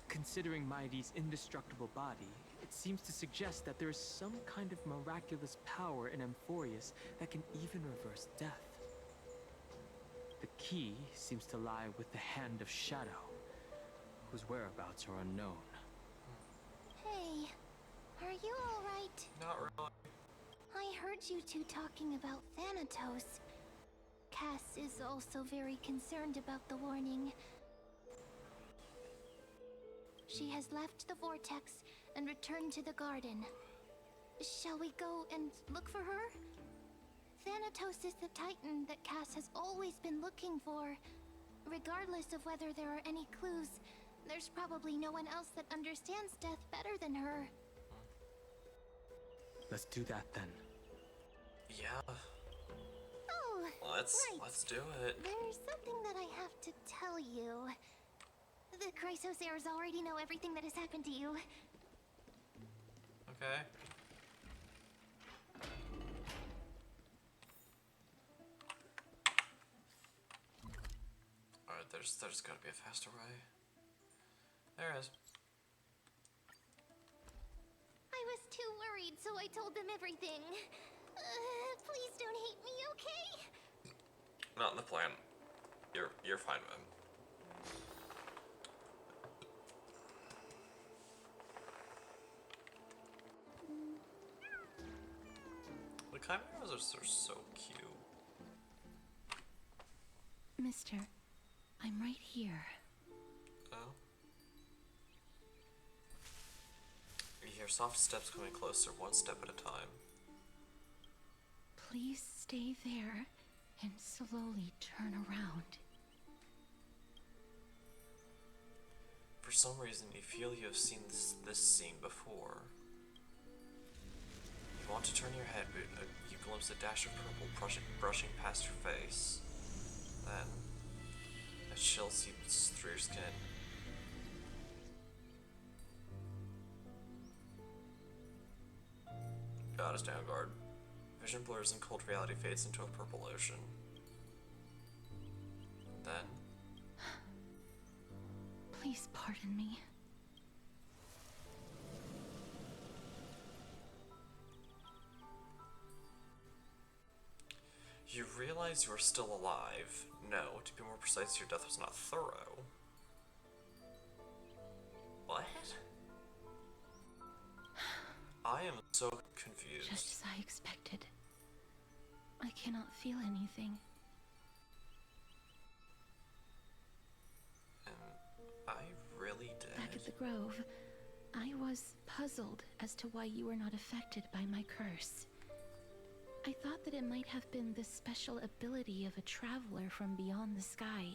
Speaker 5: Considering Mighty's indestructible body, it seems to suggest that there is some kind of miraculous power in Amphorius that can even reverse death. The key seems to lie with the Hand of Shadow, whose whereabouts are unknown.
Speaker 7: Hey, are you alright?
Speaker 1: Not really.
Speaker 7: I heard you two talking about Thanatos. Cass is also very concerned about the warning. She has left the vortex and returned to the garden. Shall we go and look for her? Thanatos is the Titan that Cass has always been looking for. Regardless of whether there are any clues, there's probably no one else that understands death better than her.
Speaker 5: Let's do that then.
Speaker 1: Yeah.
Speaker 7: Oh,
Speaker 1: Let's do it.
Speaker 7: there's something that I have to tell you. The Chrysosaurs already know everything that has happened to you.
Speaker 1: Okay. Alright, there's gotta be a faster way. There is.
Speaker 7: I was too worried, so I told them everything. Please don't hate me, okay?
Speaker 1: Not in the plan. You're fine, man. The chimeras are so cute.
Speaker 4: Mister, I'm right here.
Speaker 1: soft steps coming closer, one step at a time.
Speaker 4: Please stay there and slowly turn around.
Speaker 1: For some reason, you feel you have seen this scene before. You want to turn your head, but you glimpse a dash of purple brushing past your face. Then, a chill seeps through your skin. God is down guard. Vision blurs and cold reality fades into a purple ocean. Then,
Speaker 4: Please pardon me.
Speaker 1: you realize you are still alive. No, to be more precise, your death was not thorough. What? I am so confused.
Speaker 4: Just as I expected. I cannot feel anything.
Speaker 1: And I really did.
Speaker 4: Back at the Grove, I was puzzled as to why you were not affected by my curse. I thought that it might have been the special ability of a traveler from beyond the sky.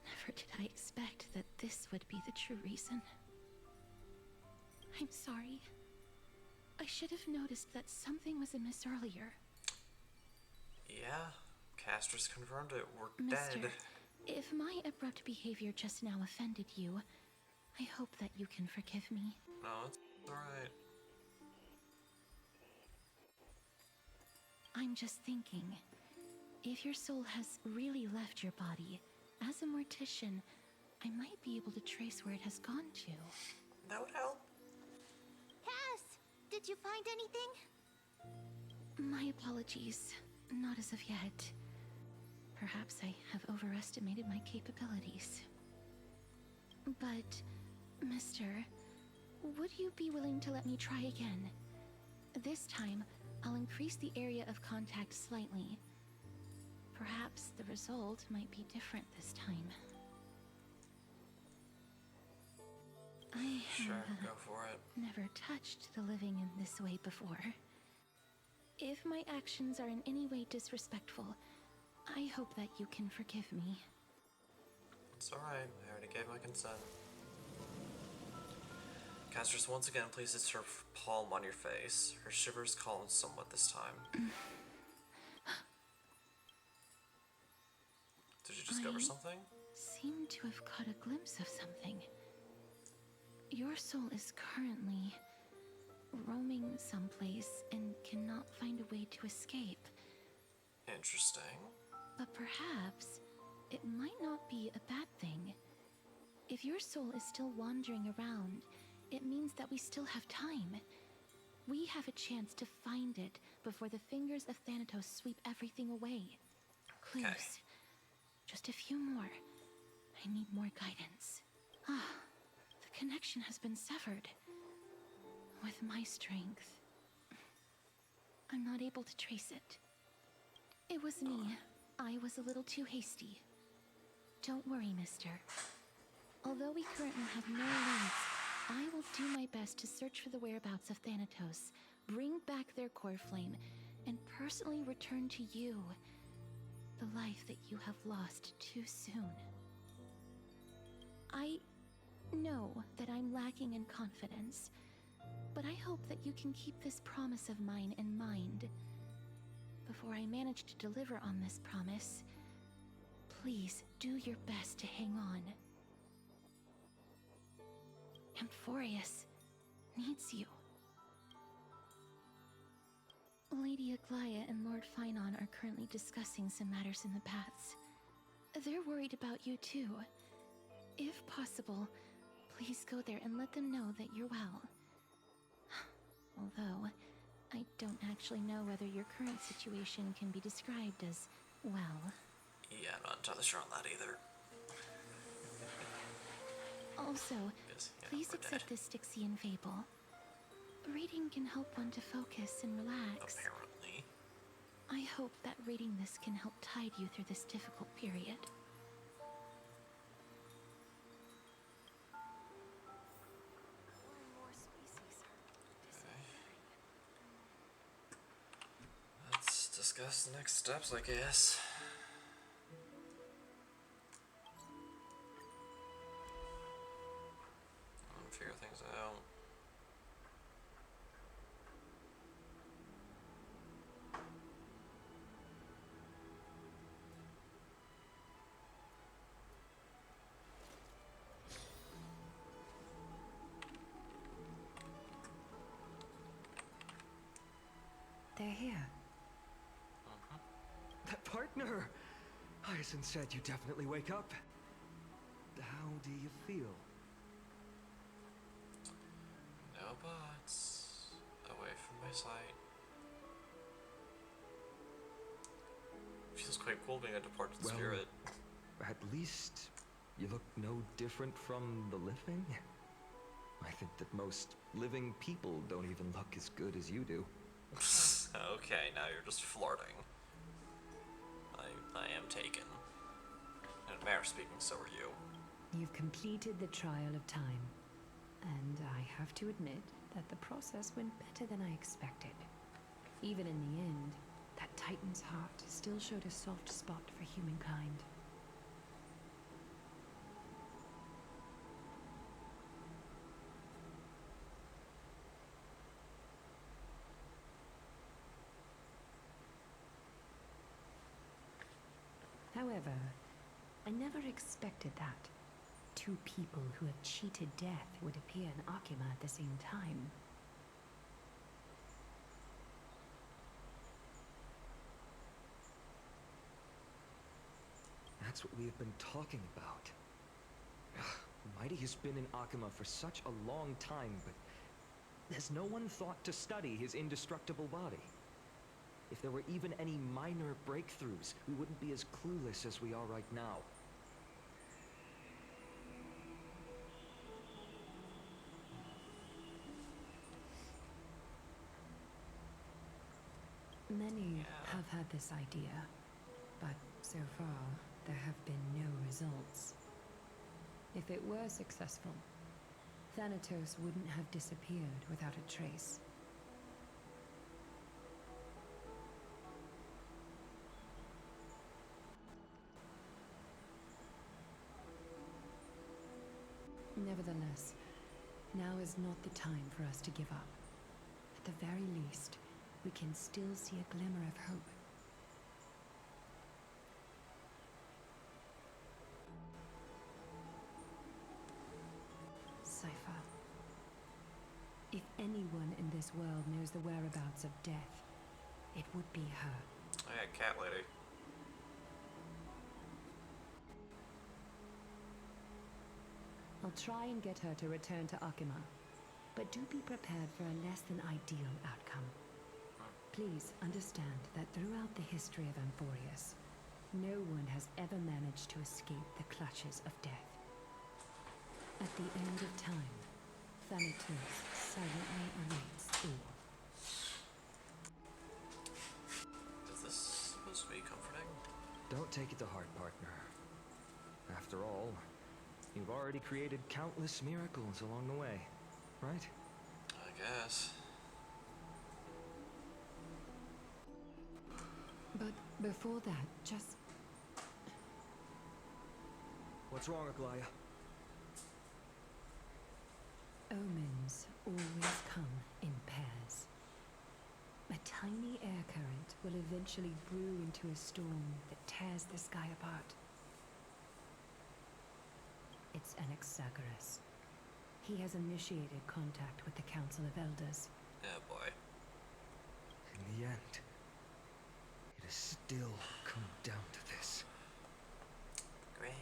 Speaker 4: Never did I expect that this would be the true reason. I'm sorry. I should have noticed that something was amiss earlier.
Speaker 1: Yeah, Casters confirmed it. We're
Speaker 4: Mister,
Speaker 1: dead.
Speaker 4: if my abrupt behavior just now offended you, I hope that you can forgive me.
Speaker 1: No, it's alright.
Speaker 4: I'm just thinking, if your soul has really left your body, as a mortician, I might be able to trace where it has gone to.
Speaker 1: That would help.
Speaker 7: Cass, did you find anything?
Speaker 4: My apologies. Not as of yet. Perhaps I have overestimated my capabilities. But, mister, would you be willing to let me try again? This time, I'll increase the area of contact slightly. Perhaps the result might be different this time. I
Speaker 1: Sure,
Speaker 4: have
Speaker 1: go for it.
Speaker 4: never touched the living in this way before. If my actions are in any way disrespectful, I hope that you can forgive me.
Speaker 1: It's alright, I already gave my consent. Castress once again places her palm on your face. Her shivers calm somewhat this time. Did you discover something?
Speaker 4: Seem to have caught a glimpse of something. Your soul is currently roaming someplace and cannot find a way to escape.
Speaker 1: Interesting.
Speaker 4: But perhaps it might not be a bad thing. If your soul is still wandering around, it means that we still have time. We have a chance to find it before the fingers of Thanatos sweep everything away. Clues.
Speaker 1: Okay.
Speaker 4: Just a few more. I need more guidance. Ah, the connection has been severed. With my strength, I'm not able to trace it. It was me. I was a little too hasty. Don't worry, mister. Although we currently have no leads, I will do my best to search for the whereabouts of Thanatos, bring back their core flame, and personally return to you the life that you have lost too soon. I know that I'm lacking in confidence, but I hope that you can keep this promise of mine in mind. Before I manage to deliver on this promise, please do your best to hang on. Amphorius needs you. Lady Aglaya and Lord Finon are currently discussing some matters in the paths. They're worried about you too. If possible, please go there and let them know that you're well. Although, I don't actually know whether your current situation can be described as well.
Speaker 1: Yeah, I'm not entirely sure on that either.
Speaker 4: Also,
Speaker 1: Yes, yeah,
Speaker 4: please
Speaker 1: we're
Speaker 4: accept
Speaker 1: dead.
Speaker 4: this Styxian fable. Reading can help one to focus and relax.
Speaker 1: Apparently.
Speaker 4: I hope that reading this can help tide you through this difficult period.
Speaker 1: discuss the next steps, I guess. And figure things out.
Speaker 3: They're here.
Speaker 6: That partner! Hyacinth said you definitely wake up. How do you feel?
Speaker 1: No bots. Away from my sight. Feels quite cool being a departed
Speaker 6: Well,
Speaker 1: spirit.
Speaker 6: At least you look no different from the living. I think that most living people don't even look as good as you do.
Speaker 1: Okay, now you're just flirting. I am taken. And Mare speaking, so are you.
Speaker 3: You've completed the trial of time. And I have to admit that the process went better than I expected. Even in the end, that Titan's heart still showed a soft spot for humankind. However, I never expected that. Two people who have cheated death would appear in Akima at the same time.
Speaker 6: That's what we have been talking about. Mighty has been in Akima for such a long time, but has no one thought to study his indestructible body? If there were even any minor breakthroughs, we wouldn't be as clueless as we are right now.
Speaker 3: Many have had this idea, but so far there have been no results. If it were successful, Thanatos wouldn't have disappeared without a trace. Nevertheless, now is not the time for us to give up. At the very least, we can still see a glimmer of hope. Cypher. If anyone in this world knows the whereabouts of death, it would be her.
Speaker 1: Hey, cat lady.
Speaker 3: I'll try and get her to return to Akima, but do be prepared for a less than ideal outcome. Please understand that throughout the history of Amphorius, no one has ever managed to escape the clutches of death. At the end of time, Thanatos silently awaits all.
Speaker 1: Is this supposed to be comforting?
Speaker 6: Don't take it to heart, partner. After all, you've already created countless miracles along the way, right?
Speaker 1: I guess.
Speaker 3: But before that, just...
Speaker 6: What's wrong, Aglaya?
Speaker 3: Omens always come in pairs. A tiny air current will eventually brew into a storm that tears the sky apart. It's Anaxagoras. He has initiated contact with the Council of Elders.
Speaker 1: Yeah, boy.
Speaker 6: In the end, it has still come down to this.
Speaker 1: Great.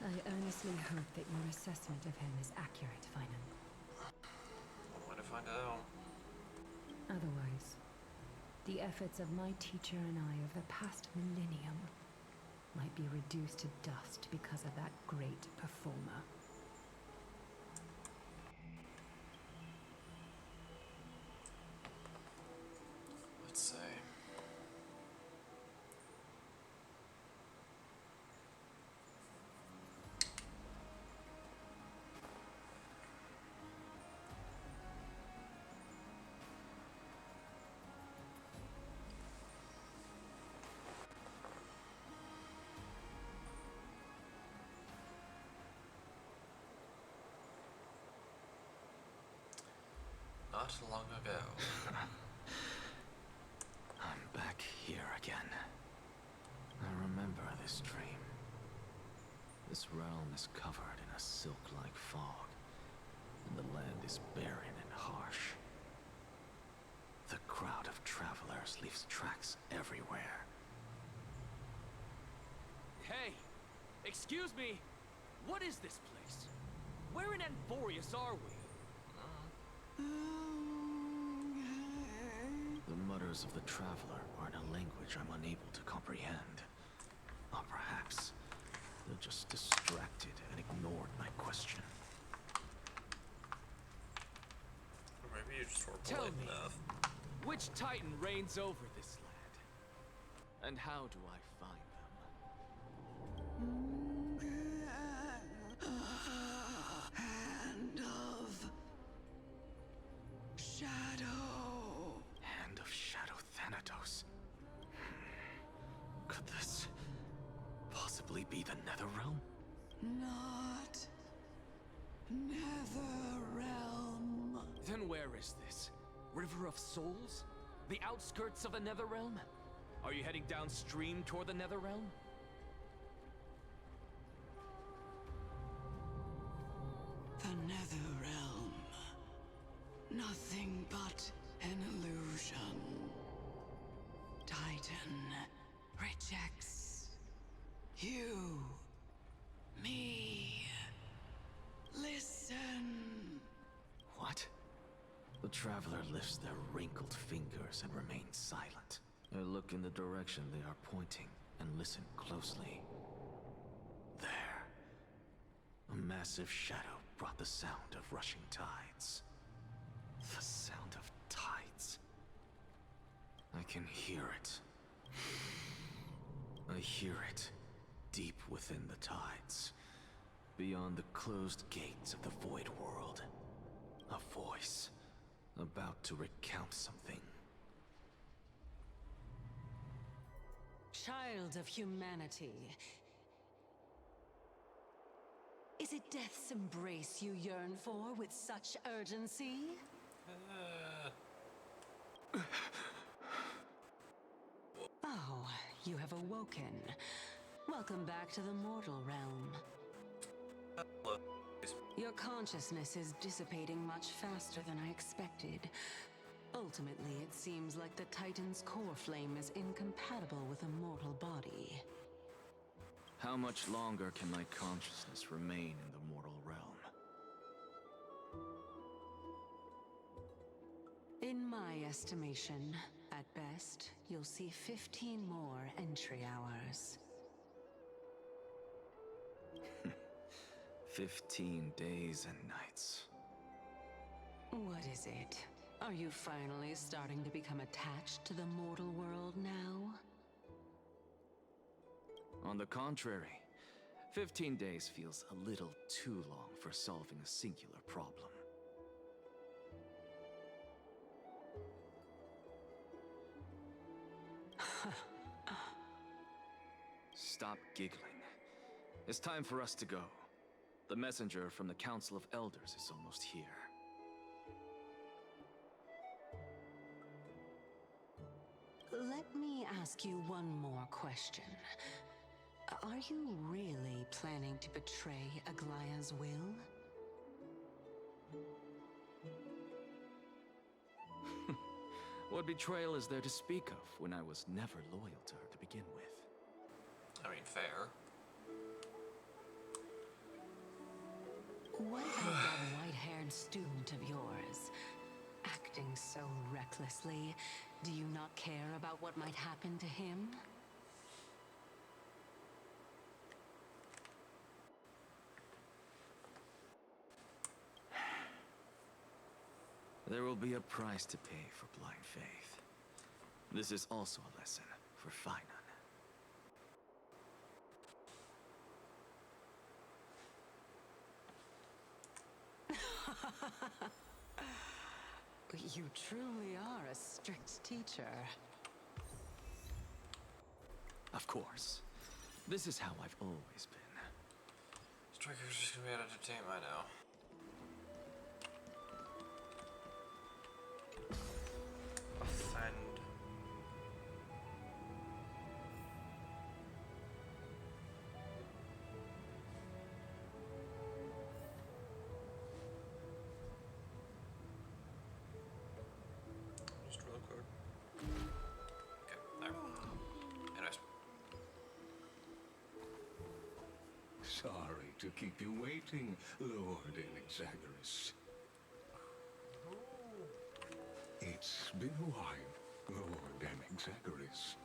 Speaker 3: I earnestly hope that your assessment of him is accurate, Finan.
Speaker 1: Way to find out.
Speaker 3: Otherwise, the efforts of my teacher and I of the past millennium might be reduced to dust because of that great performer.
Speaker 1: Let's see. not long ago.
Speaker 8: I'm back here again. I remember this dream. This realm is covered in a silk-like fog, and the land is barren and harsh. The crowd of travelers leaves tracks everywhere.
Speaker 5: Hey! Excuse me! What is this place? Where in Anforius are we?
Speaker 8: The mutters of the traveler are in a language I'm unable to comprehend. Or perhaps they're just distracted and ignored my question.
Speaker 1: Or maybe you just were
Speaker 5: Tell
Speaker 1: polite
Speaker 5: me.
Speaker 1: enough.
Speaker 5: Which Titan reigns over this land? And how do I find them?
Speaker 2: Hand of Shadow.
Speaker 8: Hand of Shadow Thanatos. Could this possibly be the Netherrealm?
Speaker 2: Not Netherrealm.
Speaker 5: Then where is this? River of Souls? The outskirts of the Netherrealm? Are you heading downstream toward the Netherrealm?
Speaker 2: The Netherrealm. Nothing but an illusion. Titan rejects you. Me. Listen.
Speaker 8: What? The traveler lifts their wrinkled fingers and remains silent. I look in the direction they are pointing and listen closely. There. A massive shadow brought the sound of rushing tides. The sound of tides. I can hear it. I hear it deep within the tides, beyond the closed gates of the Void World. A voice about to recount something.
Speaker 9: Child of humanity. Is it death's embrace you yearn for with such urgency? Oh, you have awoken. Welcome back to the mortal realm. Your consciousness is dissipating much faster than I expected. Ultimately, it seems like the Titan's core flame is incompatible with a mortal body.
Speaker 8: How much longer can my consciousness remain in the mortal realm?
Speaker 9: In my estimation, at best, you'll see 15 more entry hours.
Speaker 8: 15 days and nights.
Speaker 9: What is it? Are you finally starting to become attached to the mortal world now?
Speaker 8: On the contrary, 15 days feels a little too long for solving a singular problem. Stop giggling. It's time for us to go. The messenger from the Council of Elders is almost here.
Speaker 9: Let me ask you one more question. Are you really planning to betray Aglaya's will?
Speaker 8: What betrayal is there to speak of when I was never loyal to her to begin with?
Speaker 1: I mean, fair.
Speaker 9: What about that white-haired student of yours? Acting so recklessly, do you not care about what might happen to him?
Speaker 8: There will be a price to pay for blind faith. This is also a lesson for Finan.
Speaker 9: You truly are a strict teacher.
Speaker 8: Of course. This is how I've always been.
Speaker 1: Striker's just gonna be out of the team, I know. Offend. Just real quick. Okay, there. Anyways.
Speaker 10: Sorry to keep you waiting, Lord Inexagorous. It's been a while, Lord Inexagorous.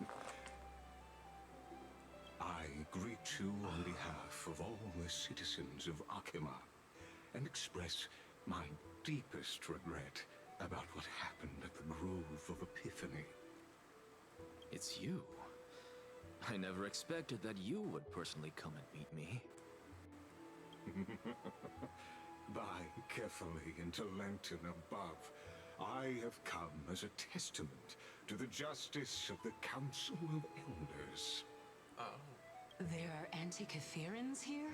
Speaker 10: I greet you on behalf of all the citizens of Akima and express my deepest regret about what happened at the Grove of Epiphany.
Speaker 8: It's you. I never expected that you would personally come and meet me.
Speaker 10: By carefully into Lenten above, I have come as a testament to the justice of the Council of Elders.
Speaker 9: There are Antikytherians here?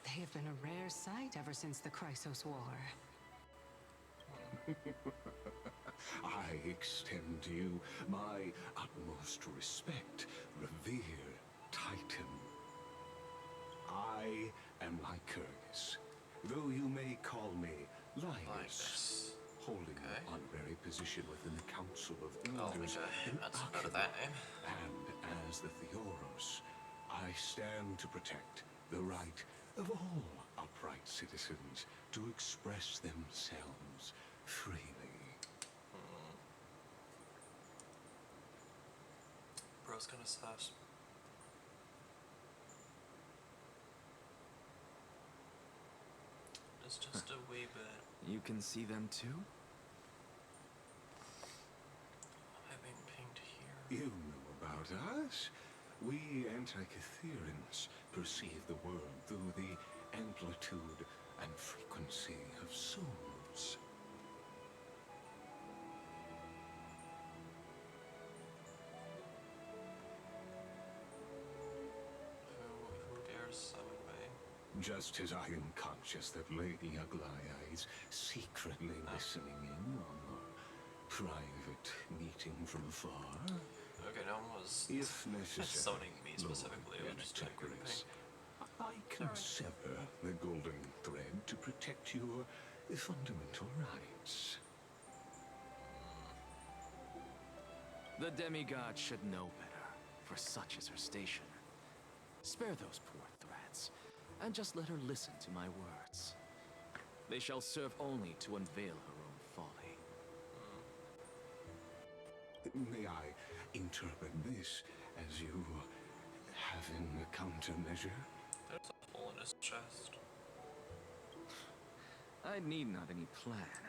Speaker 9: They have been a rare sight ever since the Chrysos War.
Speaker 10: I extend to you my utmost respect, revered Titan. I am Lycurgus, though you may call me Linus, holding an honorary position within the Council of Elders in
Speaker 1: That's
Speaker 10: Akima.
Speaker 1: better that name.
Speaker 10: And as the Theoros, I stand to protect the right of all upright citizens to express themselves freely.
Speaker 1: Bro's kinda sus. Just a wee bit.
Speaker 8: You can see them too?
Speaker 1: I'm being pinged here.
Speaker 10: You know about us. We Antikytherians perceive the world through the amplitude and frequency of souls.
Speaker 1: Who dares summon me?
Speaker 10: Just as I am conscious that Lady Aglaya is secretly listening in on our private meeting from afar.
Speaker 1: Okay, no one was
Speaker 10: If necessary,
Speaker 1: summoning me specifically. It
Speaker 10: Lord
Speaker 1: was just a quick
Speaker 10: Antikythus,
Speaker 1: ping.
Speaker 10: I can sever the golden thread to protect your fundamental rights.
Speaker 8: The demigod should know better, for such is her station. Spare those poor threats, and just let her listen to my words. They shall serve only to unveil her own folly.
Speaker 10: May I interpret this as you having a countermeasure?
Speaker 1: There's a hole in his chest.
Speaker 8: I need not any plan,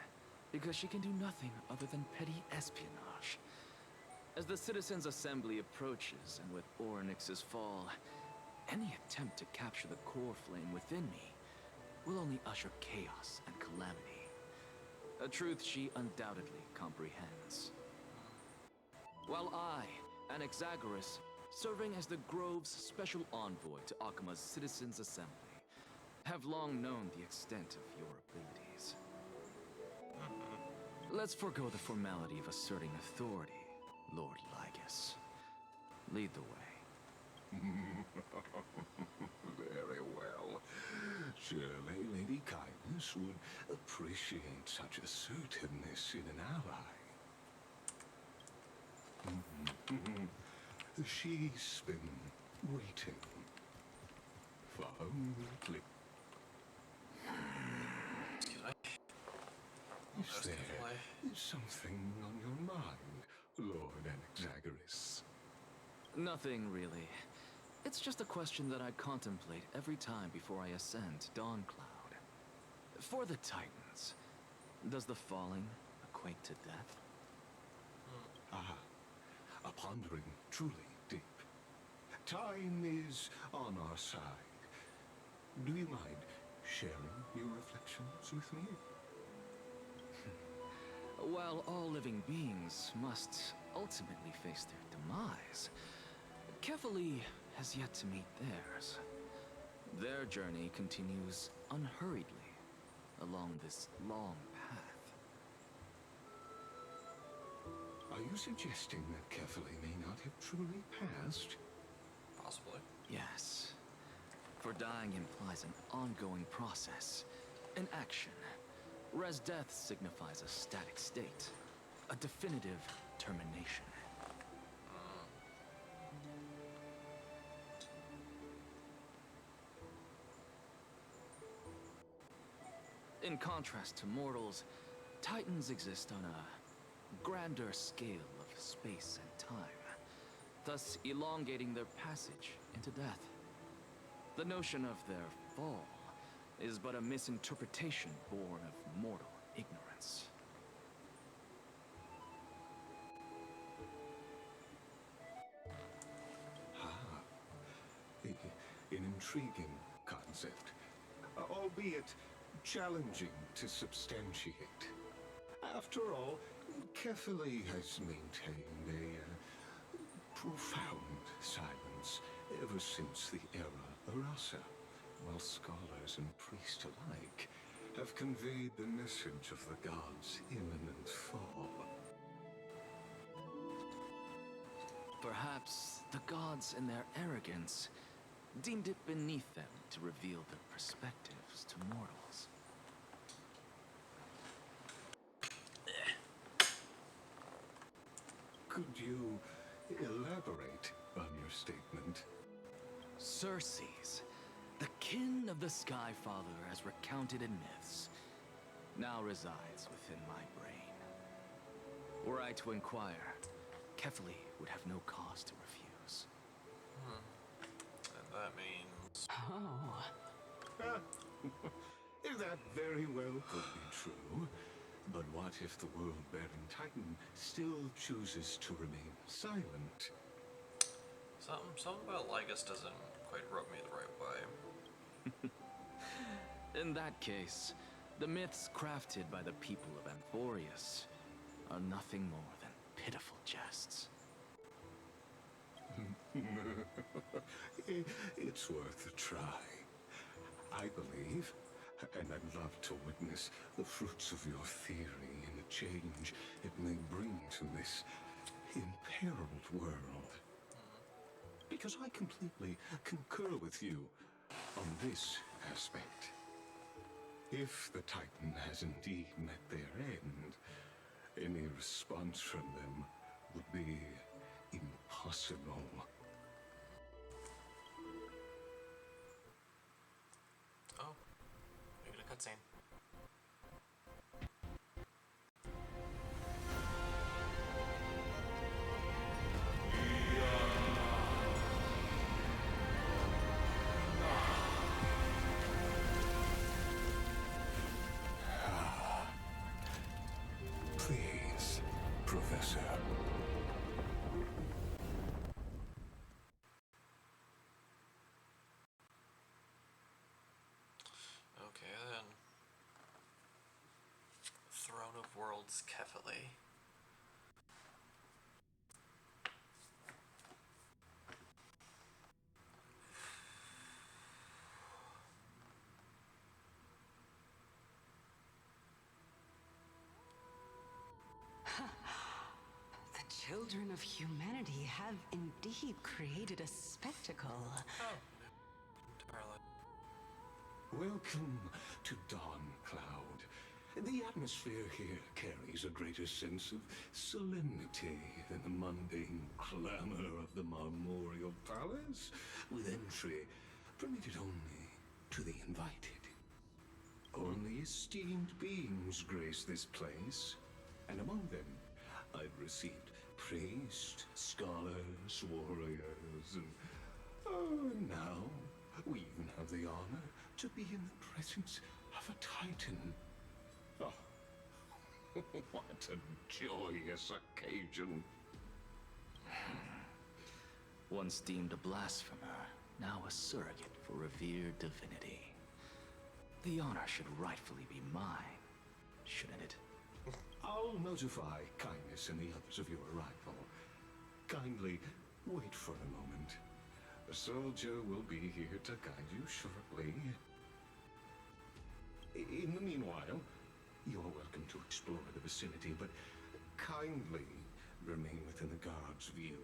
Speaker 8: because she can do nothing other than petty espionage. As the Citizens' Assembly approaches, and with Orynyx's fall, any attempt to capture the core flame within me will only usher chaos and calamity. A truth she undoubtedly comprehends. While I, Anaxagoras, serving as the Grove's special envoy to Akima's Citizens' Assembly, have long known the extent of your abilities. Let's forego the formality of asserting authority, Lord Lygus. Lead the way.
Speaker 10: Very well. Surely Lady Kindness would appreciate such assertiveness in an ally. She's been waiting. Follow me.
Speaker 1: Excuse me.
Speaker 10: Is there something on your mind, Lord Anaxagoras?
Speaker 8: Nothing, really. It's just a question that I contemplate every time before I ascend to Dawncloud. For the Titans, does the falling equate to death?
Speaker 10: A pondering truly deep. Time is on our side. Do you mind sharing your reflections with me?
Speaker 8: While all living beings must ultimately face their demise, Kefali has yet to meet theirs. Their journey continues unhurriedly along this long path.
Speaker 10: Are you suggesting that Kefali may not have truly passed?
Speaker 1: Possibly.
Speaker 8: Yes. For dying implies an ongoing process, an action. Whereas death signifies a static state, a definitive termination. In contrast to mortals, Titans exist on a grander scale of space and time, thus elongating their passage into death. The notion of their fall is but a misinterpretation born of mortal ignorance.
Speaker 10: An intriguing concept, albeit challenging to substantiate. After all, Kefali has maintained a profound silence ever since the era Arasa, while scholars and priests alike have conveyed the message of the gods' imminent fall.
Speaker 8: Perhaps the gods, in their arrogance, deemed it beneath them to reveal their perspectives to mortals.
Speaker 10: Could you elaborate on your statement?
Speaker 8: Circes, the kin of the Sky Father as recounted in myths, now resides within my brain. Were I to inquire, Kefali would have no cause to refuse.
Speaker 1: And that means...
Speaker 9: Oh.
Speaker 10: That very well could be true. But what if the world-bearing Titan still chooses to remain silent?
Speaker 1: Something about Lygus doesn't quite rub me the right way.
Speaker 8: In that case, the myths crafted by the people of Amphorius are nothing more than pitiful jests.
Speaker 10: It's worth a try. I believe, and I'd love to witness the fruits of your theory in the change it may bring to this imperiled world. Because I completely concur with you on this aspect. If the Titan has indeed met their end, any response from them would be impossible.
Speaker 1: Oh, we get a cutscene.
Speaker 10: Please, Professor.
Speaker 1: Okay then. Throne of Worlds Kefali.
Speaker 9: The children of humanity have indeed created a spectacle.
Speaker 1: Oh, entirely.
Speaker 10: Welcome to Dawn Cloud. The atmosphere here carries a greater sense of solemnity than the mundane clamor of the Marmorial Palace, with entry permitted only to the invited. Only esteemed beings grace this place, and among them I've received priests, scholars, warriors, and now we even have the honor to be in the presence of a Titan. Oh, what a joyous occasion.
Speaker 8: Once deemed a blasphemer, now a surrogate for revered divinity. The honor should rightfully be mine, shouldn't it?
Speaker 10: I'll notify Kindness and the others of your arrival. Kindly wait for a moment. A soldier will be here to guide you shortly. In the meanwhile, you're welcome to explore the vicinity, but kindly remain within the guard's view.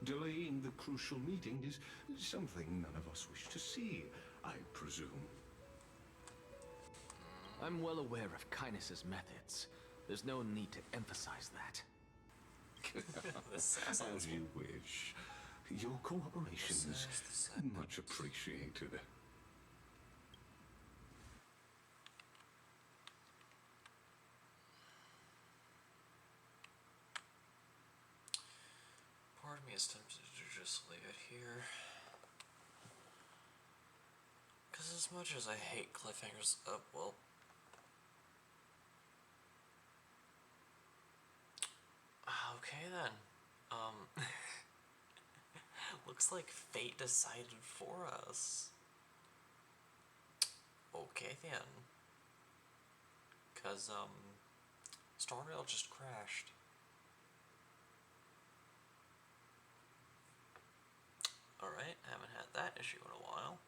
Speaker 10: Delaying the crucial meeting is something none of us wish to see, I presume.
Speaker 8: I'm well aware of Kindness's methods. There's no need to emphasize that.
Speaker 1: This sounds
Speaker 10: As you wish. Your cooperation is much appreciated.
Speaker 1: Part of me is tempted to just leave it here. Because as much as I hate cliffhangers, well... Okay then. Looks like fate decided for us. Okay then. Cause, Starrail just crashed. Alright, haven't had that issue in a while.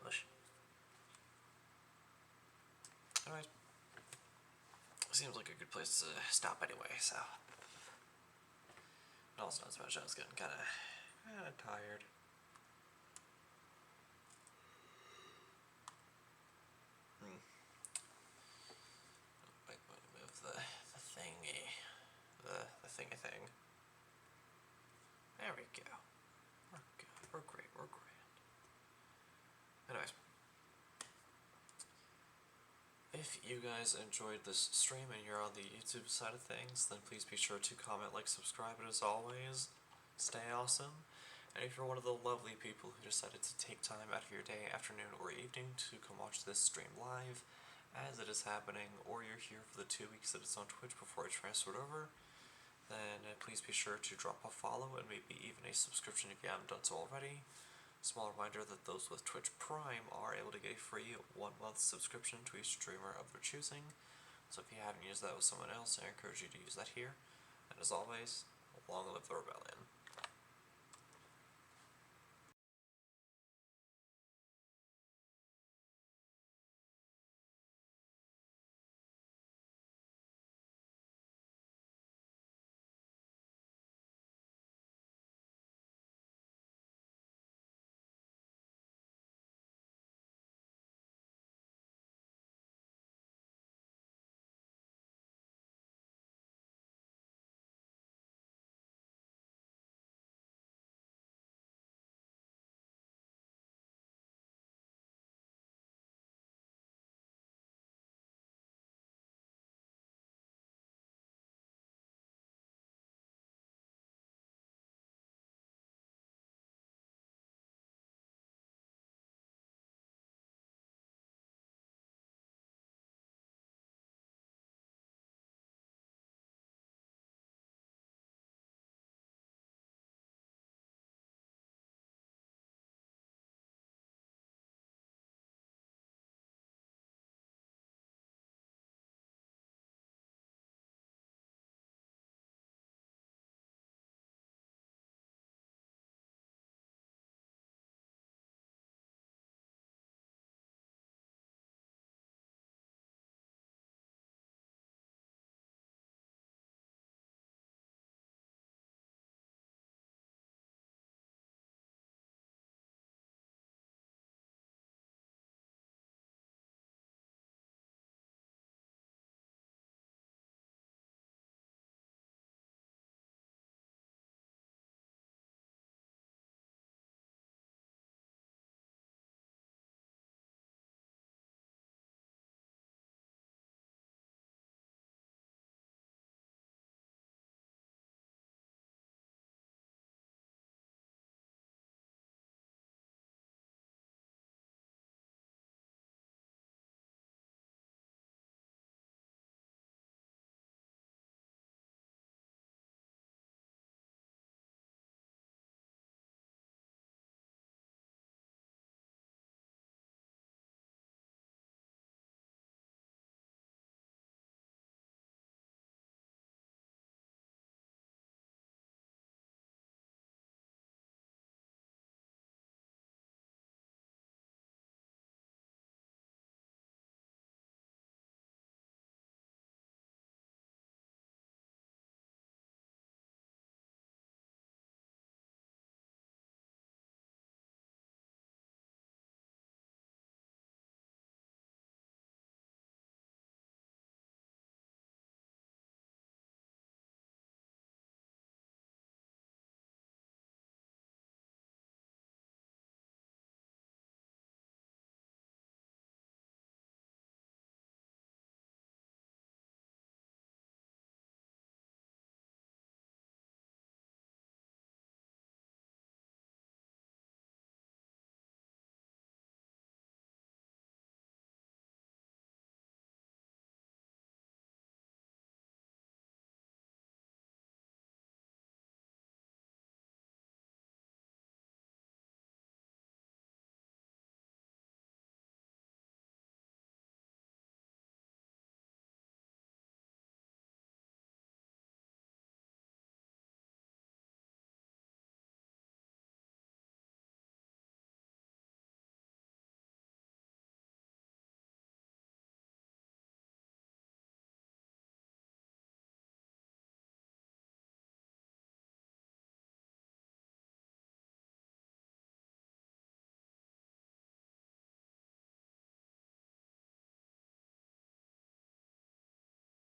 Speaker 1: Push. Anyways. Seems like a good place to stop anyway, so. And also not so much, I was getting kinda tired. Wait, move the thingy. The thingy thing. There we go. We're good. We're great. We're grand. Anyways. If you guys enjoyed this stream and you're on the YouTube side of things, then please be sure to comment, like, subscribe, and as always, stay awesome. And if you're one of the lovely people who decided to take time out of your day, afternoon, or evening to come watch this stream live as it is happening, or you're here for the 2 weeks that it's on Twitch before it transferred over, then please be sure to drop a follow and maybe even a subscription if you haven't done so already. Small reminder that those with Twitch Prime are able to get a free 1-month subscription to a streamer of their choosing. So if you haven't used that with someone else, I encourage you to use that here. And as always, long live the rebellion.